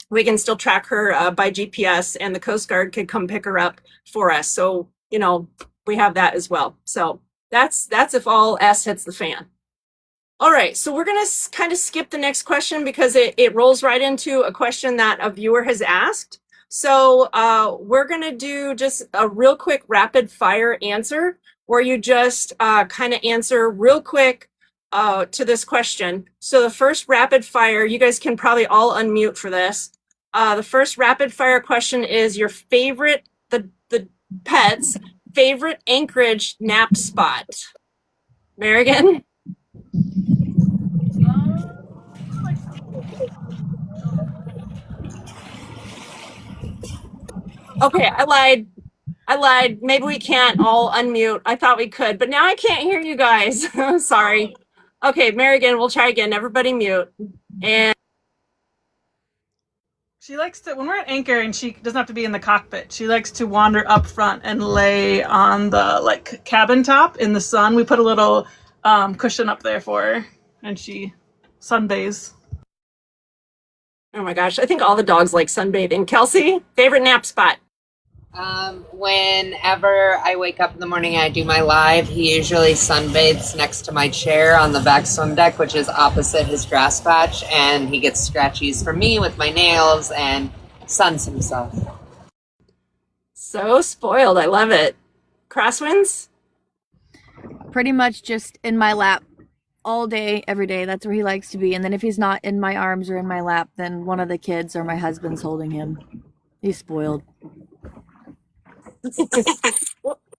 we can still track her by GPS, and the Coast Guard could come pick her up for us. So, we have that as well. So that's if all S hits the fan. All right, so we're going to kind of skip the next question because it rolls right into a question that a viewer has asked. So we're going to do just a real quick rapid fire answer where you just kind of answer real quick to this question. So the first rapid fire, you guys can probably all unmute for this. The first rapid fire question is your favorite, the pet's favorite Anchorage nap spot. Marigan? Okay, I lied. Maybe we can't all unmute. I thought we could, but now I can't hear you guys. Sorry. Okay, Marigan, we'll try again. Everybody mute. And she likes to, when we're at anchor and she doesn't have to be in the cockpit, she likes to wander up front and lay on the cabin top in the sun. We put a little cushion up there for her and she sunbathes. oh my gosh, I think all the dogs like sunbathing. Kelsey, favorite nap spot? Whenever I wake up in the morning and I do my live, he usually sunbathes next to my chair on the back swim deck, which is opposite his grass patch, and he gets scratchies from me with my nails and suns himself. So spoiled. I love it. Crosswinds? Pretty much just in my lap all day, every day. That's where he likes to be. And then if he's not in my arms or in my lap, then one of the kids or my husband's holding him. He's spoiled.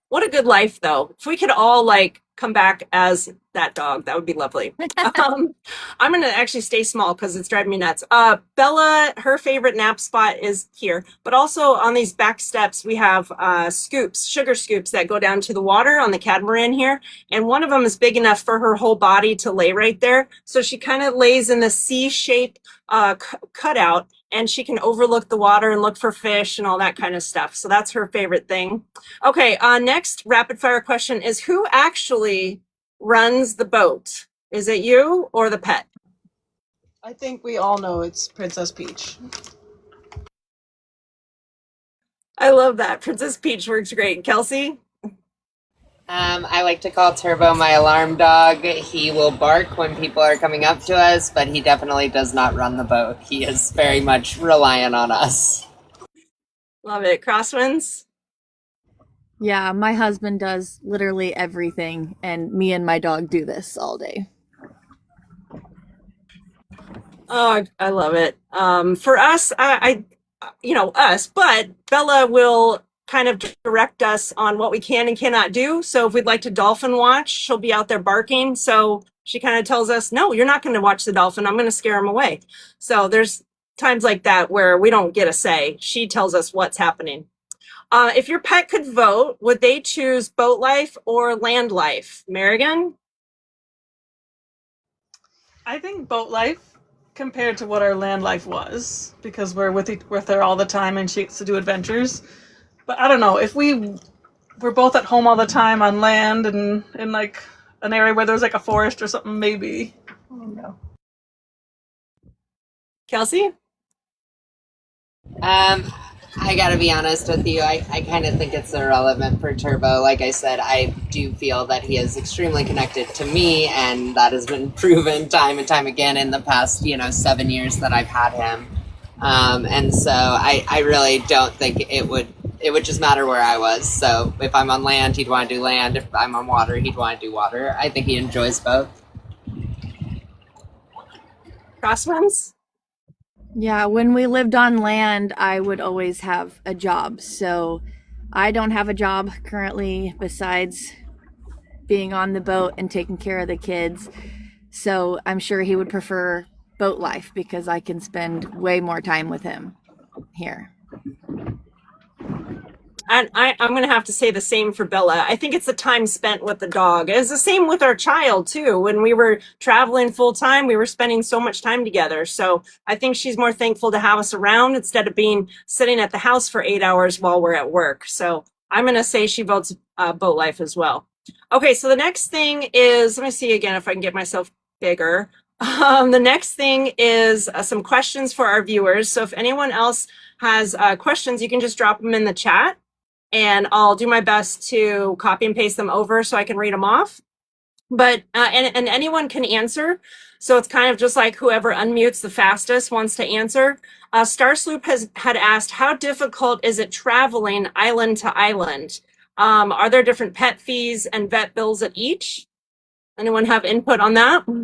What a good life, though. If we could all come back as that dog, that would be lovely. I'm going to actually stay small because it's driving me nuts. Bella, her favorite nap spot is here, but also on these back steps, we have sugar scoops that go down to the water on the catamaran here. And one of them is big enough for her whole body to lay right there. So she kind of lays in the C-shape cutout, and she can overlook the water and look for fish and all that kind of stuff. So that's her favorite thing. Okay, next rapid fire question is, who actually runs the boat? Is it you or the pet? I think we all know it's Princess Peach. I love that. Princess Peach works great. Kelsey? I like to call Turbo my alarm dog. He will bark when people are coming up to us, but he definitely does not run the boat. He is very much reliant on us. Love it. Crosswinds? Yeah, my husband does literally everything, and me and my dog do this all day. Oh, I love it. For us, us, but Bella will kind of direct us on what we can and cannot do. So if we'd like to dolphin watch, she'll be out there barking. So she kind of tells us, no, you're not going to watch the dolphin. I'm going to scare him away. So there's times like that where we don't get a say. She tells us what's happening. If your pet could vote, would they choose boat life or land life? Marigan? I think boat life compared to what our land life was, because we're with her all the time and she gets to do adventures. But I don't know, if we're both at home all the time on land and in like an area where there's like a forest or something, maybe. I don't know. Kelsey? I gotta be honest with you, I kind of think it's irrelevant for Turbo. Like I said, I do feel that he is extremely connected to me, and that has been proven time and time again in the past, 7 years that I've had him. And so I really don't think it would just matter where I was. So if I'm on land, he'd want to do land. If I'm on water, he'd want to do water. I think he enjoys both. Crosswinds? Yeah, when we lived on land, I would always have a job. So I don't have a job currently besides being on the boat and taking care of the kids. So I'm sure he would prefer boat life because I can spend way more time with him here. And I'm going to have to say the same for Bella. I think it's the time spent with the dog. It's the same with our child, too. When we were traveling full time, we were spending so much time together. So I think she's more thankful to have us around instead of being sitting at the house for 8 hours while we're at work. So I'm going to say she votes boat life as well. Okay, so the next thing is, let me see again if I can get myself bigger. The next thing is some questions for our viewers. So if anyone else has questions, you can just drop them in the chat. And I'll do my best to copy and paste them over so I can read them off. But and anyone can answer. So it's kind of just like whoever unmutes the fastest wants to answer. Star Sloop had asked, how difficult is it traveling island to island? Are there different pet fees and vet bills at each? Anyone have input on that? We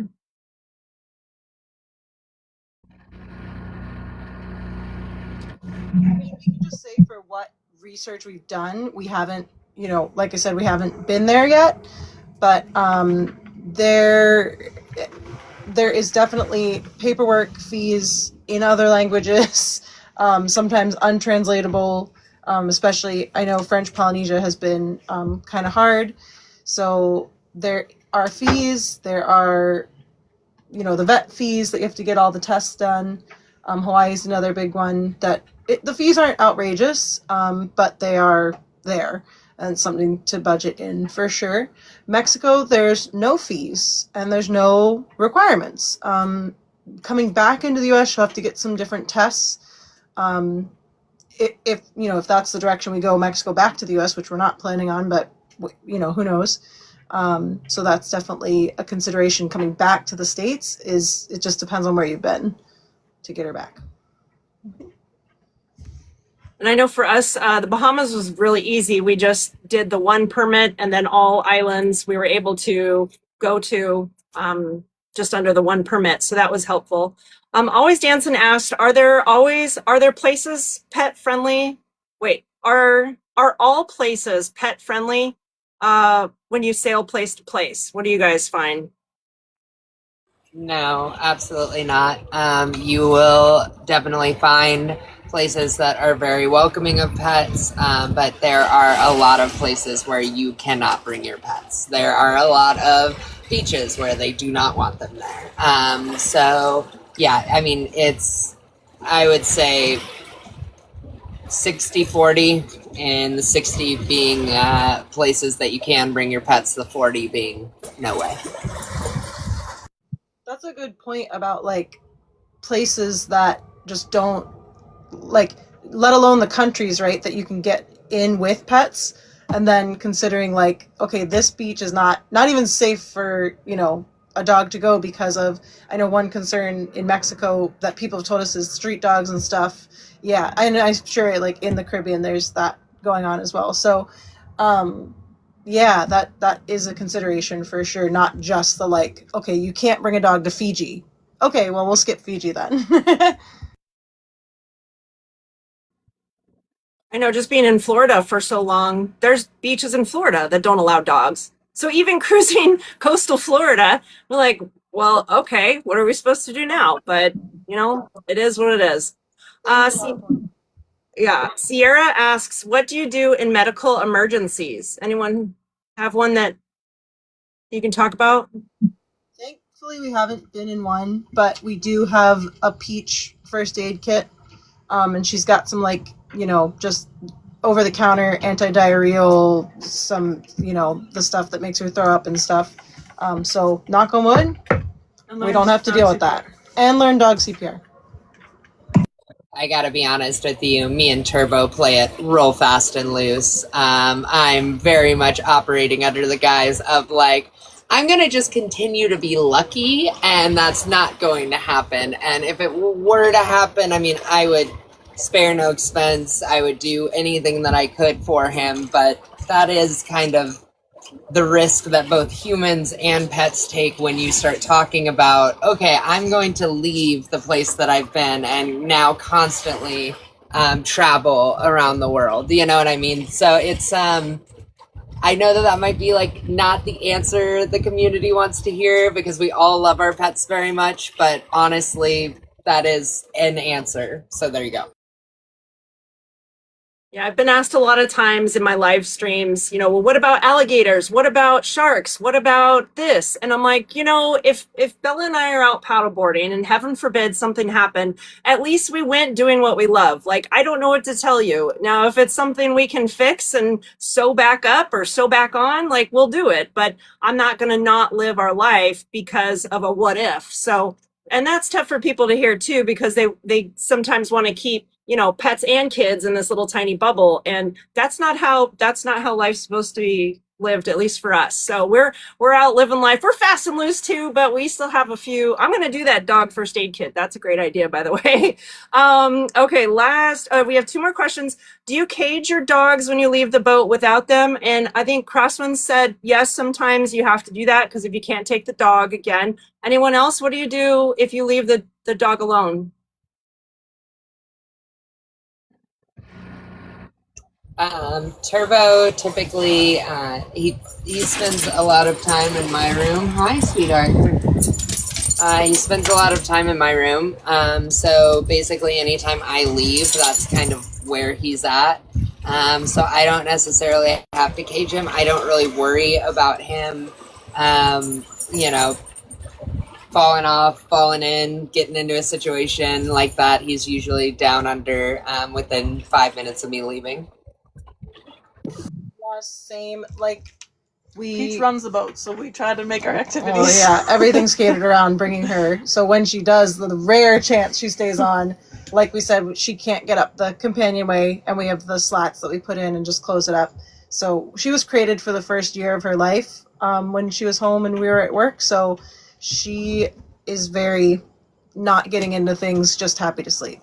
can just say for what research we've done, we haven't, like I said, we haven't been there yet, but there is definitely paperwork fees in other languages, sometimes untranslatable, especially I know French Polynesia has been kind of hard. So there are fees, there are, the vet fees that you have to get all the tests done. Hawaii is another big one that the fees aren't outrageous, but they are there and something to budget in for sure. Mexico, there's no fees and there's no requirements. Coming back into the U.S., you'll have to get some different tests. If that's the direction we go, Mexico back to the U.S., which we're not planning on, but who knows? So that's definitely a consideration coming back to the States. It just depends on where you've been to get her back. And I know for us, the Bahamas was really easy. We just did the one permit and then all islands we were able to go to just under the one permit. So that was helpful. Always Danson asked, are there places pet friendly? Wait, are all places pet friendly when you sail place to place? What do you guys find? No, absolutely not. You will definitely find places that are very welcoming of pets, but there are a lot of places where you cannot bring your pets. There are a lot of beaches where they do not want them there. So, yeah, I mean, I would say 60-40, and the 60 being places that you can bring your pets, the 40 being no way. That's a good point about places that just don't, like, let alone the countries, right, that you can get in with pets, and then considering, like, okay, this beach is not even safe for, a dog to go because of, I know one concern in Mexico that people have told us is street dogs and stuff. Yeah, and I'm sure, like, in the Caribbean there's that going on as well. So yeah, that is a consideration for sure, not just the, like, okay, you can't bring a dog to Fiji. Okay, well, we'll skip Fiji then. I know, just being in Florida for so long, there's beaches in Florida that don't allow dogs. So even cruising coastal Florida, we're like, well, okay, what are we supposed to do now? But, it is what it is. Yeah, Sierra asks, what do you do in medical emergencies? Anyone have one that you can talk about? Thankfully, we haven't been in one, but we do have a Peach first aid kit. And she's got some, like, just over the counter anti-diarrheal, some, the stuff that makes her throw up and stuff. So knock on wood, we don't have to deal with that. And learn dog CPR. I gotta be honest with you, me and Turbo play it real fast and loose. I'm very much operating under the guise of, like, I'm gonna just continue to be lucky, and that's not going to happen. And if it were to happen, I mean, I would spare no expense. I would do anything that I could for him, but that is kind of the risk that both humans and pets take when you start talking about, okay, I'm going to leave the place that I've been and now constantly travel around the world. You know what I mean? So it's, I know that might be, like, not the answer the community wants to hear, because we all love our pets very much, but honestly, that is an answer. So there you go. Yeah, I've been asked a lot of times in my live streams, well, what about alligators? What about sharks? What about this? And I'm like, if Bella and I are out paddleboarding and heaven forbid something happened, at least we went doing what we love. Like, I don't know what to tell you. Now, if it's something we can fix and sew back up or sew back on, like, we'll do it. But I'm not going to not live our life because of a what if. So, and that's tough for people to hear too, because they sometimes want to keep, pets and kids in this little tiny bubble. And that's not how life's supposed to be lived, at least for us. So we're out living life. We're fast and loose too, but we still have a few. I'm going to do that dog first aid kit. That's a great idea, by the way. Okay. We have two more questions. Do you cage your dogs when you leave the boat without them? And I think Crossman said, yes, sometimes you have to do that, because if you can't take the dog again. Anyone else? What do you do if you leave the dog alone? Turbo typically, he spends a lot of time in my room. Hi, sweetheart. He spends a lot of time in my room. So basically anytime I leave, that's kind of where he's at. So I don't necessarily have to cage him. I don't really worry about him, falling off, falling in, getting into a situation like that. He's usually down under within 5 minutes of me leaving. Same, like, Peach runs the boat, so we try to make our activities. Oh yeah, everything's catered around bringing her. So when she does, the rare chance she stays on, like we said, she can't get up the companionway, and we have the slats that we put in and just close it up. So she was created for the first year of her life when she was home and we were at work. So she is very not getting into things, just happy to sleep.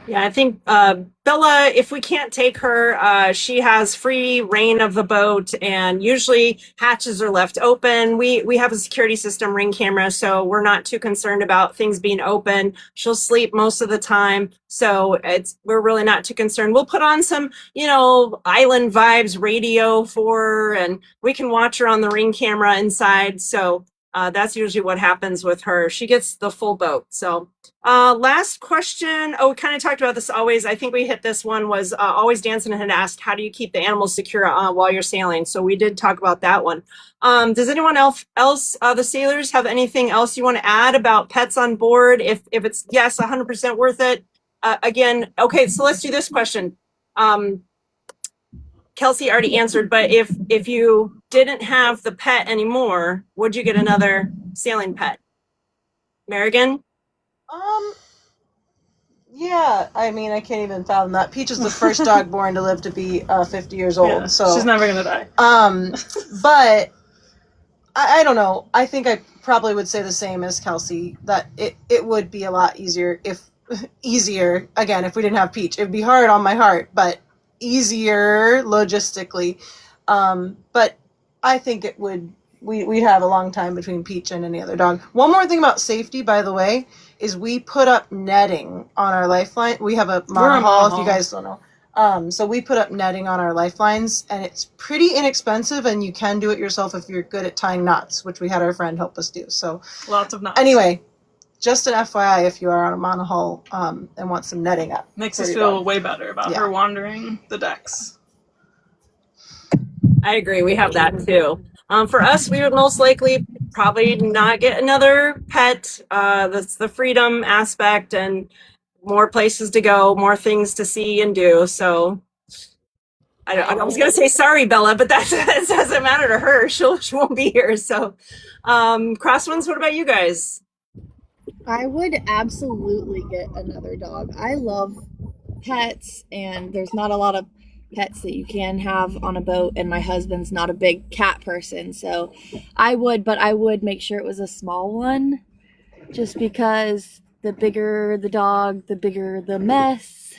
Yeah, I think Bella, if we can't take her, she has free reign of the boat, and usually hatches are left open. We have a security system, Ring camera, so we're not too concerned about things being open. She'll sleep most of the time, so we're really not too concerned. We'll put on some, Island Vibes radio for her, and we can watch her on the Ring camera inside. So that's usually what happens with her. She gets the full boat. So last question. Oh, we kind of talked about this always. I think we hit this one, was Always Dancing had asked, how do you keep the animals secure while you're sailing? So we did talk about that one. Does anyone else, the sailors, have anything else you want to add about pets on board? If it's yes, 100% worth it. Again, okay, so let's do this question. Kelsey already answered, but if you didn't have the pet anymore, would you get another sailing pet? Marigan? Yeah, I mean, I can't even fathom that. Peach is the first dog born to live to be 50 years old, Yeah, so she's never gonna die. But I don't know. I think I probably would say the same as Kelsey, that it would be a lot easier if again, if we didn't have Peach. It'd be hard on my heart, but easier logistically. But I think it would. We'd have a long time between Peach and any other dog. One more thing about safety, by the way, is we put up netting on our lifeline. We have a monohull, if you guys don't know. So we put up netting on our lifelines, and it's pretty inexpensive, and you can do it yourself if you're good at tying knots, which we had our friend help us do. So Lots of knots. anyway, just an FYI if you are on a monohull and want some netting up. Makes for us your feel dog. way better about her wandering the decks. I agree. We have that too. For us, we would most likely probably not get another pet. That's the freedom aspect and more places to go, more things to see and do. So I was going to say sorry, Bella, but that doesn't matter to her. She won't be here. So, Crosswinds, what about you guys? I would absolutely get another dog. I love pets, and there's not a lot of pets that you can have on a boat, and my husband's not a big cat person, so I would make sure it was a small one, just because the bigger the dog, the bigger the mess,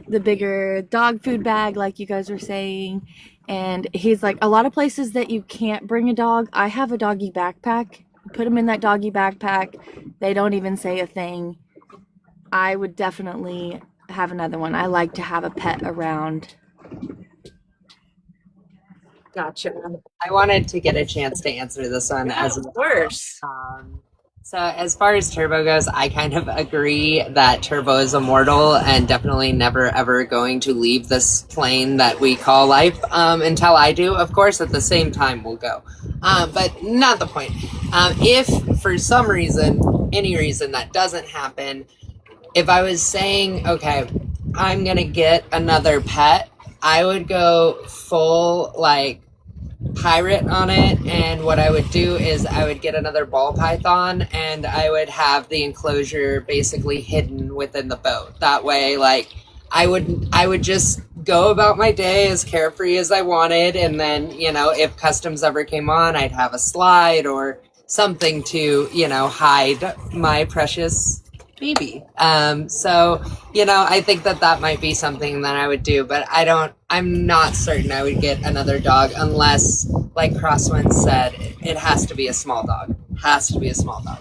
the bigger dog food bag, like you guys were saying. And he's like, a lot of places that you can't bring a dog, I have a doggy backpack. Put him in that doggy backpack, they don't even say a thing. I would definitely have another one. I like to have a pet around. Gotcha. I wanted to get a chance to answer this one as Of course. So as far as Turbo goes, I kind of agree that Turbo is immortal and definitely never ever going to leave this plane that we call life until I do. Of course, at the same time we'll go. But not the point. If for some reason, any reason that doesn't happen, if I was saying, okay, I'm going to get another pet, I would go full like pirate on it, and what I would do is I would get another ball python and I would have the enclosure basically hidden within the boat. That way, like I would just go about my day as carefree as I wanted, and then, you know, if customs ever came on, I'd have a slide or something to, you know, hide my precious baby. So, you know, I think that might be something that I would do, but I'm not certain I would get another dog unless, like Crosswind said, it has to be a small dog. Has to be a small dog.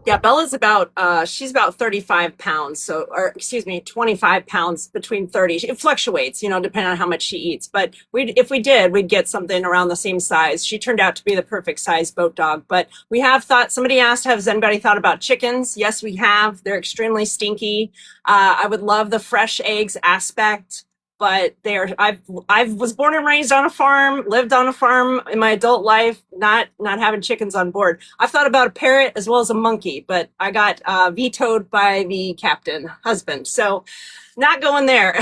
Yeah, Bella's about she's about 35 pounds, so, or excuse me, 25 pounds, between 30. It fluctuates, you know, depending on how much she eats. But if we did, we'd get something around the same size. She turned out to be the perfect size boat dog. But we have thought, somebody asked, has anybody thought about chickens? Yes, we have. They're extremely stinky. I would love the fresh eggs aspect. But I was born and raised on a farm, lived on a farm in my adult life, not having chickens on board. I've thought about a parrot as well as a monkey, but I got vetoed by the captain husband. So not going there.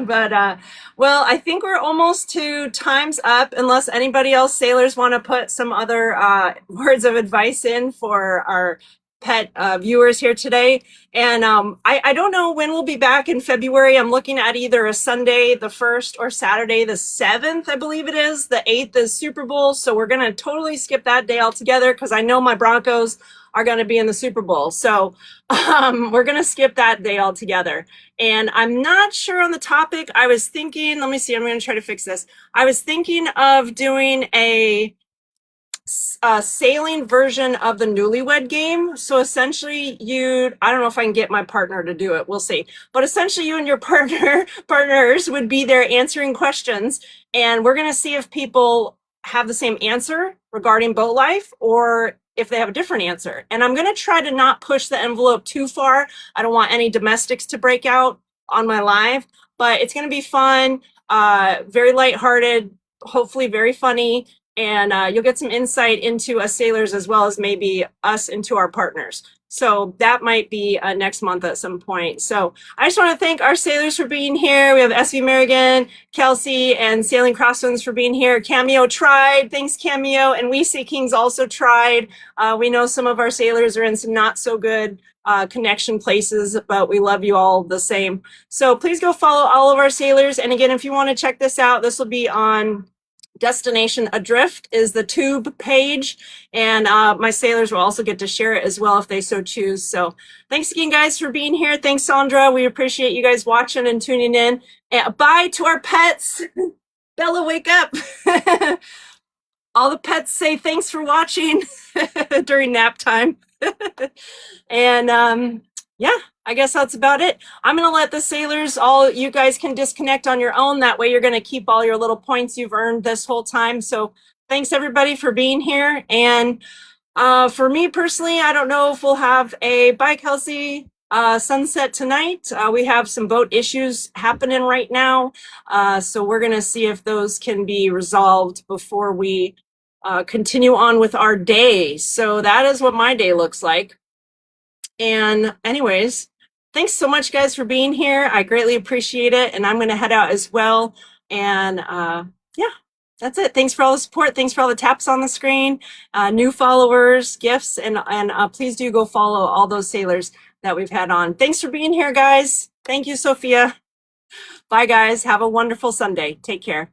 But well, I think we're almost to time's up, unless anybody else, sailors, want to put some other words of advice in for our pet viewers here today. And I don't know when we'll be back in February. I'm looking at either a Sunday the 1st or Saturday the 7th, I believe it is. The 8th is Super Bowl, so we're going to totally skip that day altogether, because I know my Broncos are going to be in the Super Bowl. So we're going to skip that day altogether. And I'm not sure on the topic. I was thinking, let me see, I'm going to try to fix this. I was thinking of doing a sailing version of the Newlywed Game. So essentially, I don't know if I can get my partner to do it. We'll see. But essentially, you and your partners would be there answering questions, and we're going to see if people have the same answer regarding boat life, or if they have a different answer. And I'm going to try to not push the envelope too far. I don't want any domestics to break out on my live, but it's going to be fun, very lighthearted, hopefully very funny. and you'll get some insight into us sailors as well as maybe us into our partners. So that might be next month at some point. So I just want to thank our sailors for being here. We have SV Merrigan, Kelsey, and Sailing Crosswinds for being here. Cameo tried. Thanks, Cameo. And We Sea Kings also tried. We know some of our sailors are in some not so good connection places, but we love you all the same. So please go follow all of our sailors. And again, if you want to check this out, this will be on Destination Adrift is the tube page, and my sailors will also get to share it as well if they so choose. So thanks again, guys, for being here. Thanks, Sandra. We appreciate you guys watching and tuning in. And bye to our pets. Bella, wake up. All the pets say thanks for watching during nap time. And yeah, I guess that's about it. I'm going to let the sailors, all you guys can disconnect on your own. That way you're going to keep all your little points you've earned this whole time. So thanks everybody for being here. And for me personally, I don't know if we'll have a Bye Kelsey sunset tonight. We have some boat issues happening right now. So we're going to see if those can be resolved before we continue on with our day. So that is what my day looks like. And anyways, thanks so much, guys, for being here. I greatly appreciate it. And I'm going to head out as well. And yeah, that's it. Thanks for all the support. Thanks for all the taps on the screen, new followers, gifts, and please do go follow all those sailors that we've had on. Thanks for being here, guys. Thank you, Sophia. Bye, guys. Have a wonderful Sunday. Take care.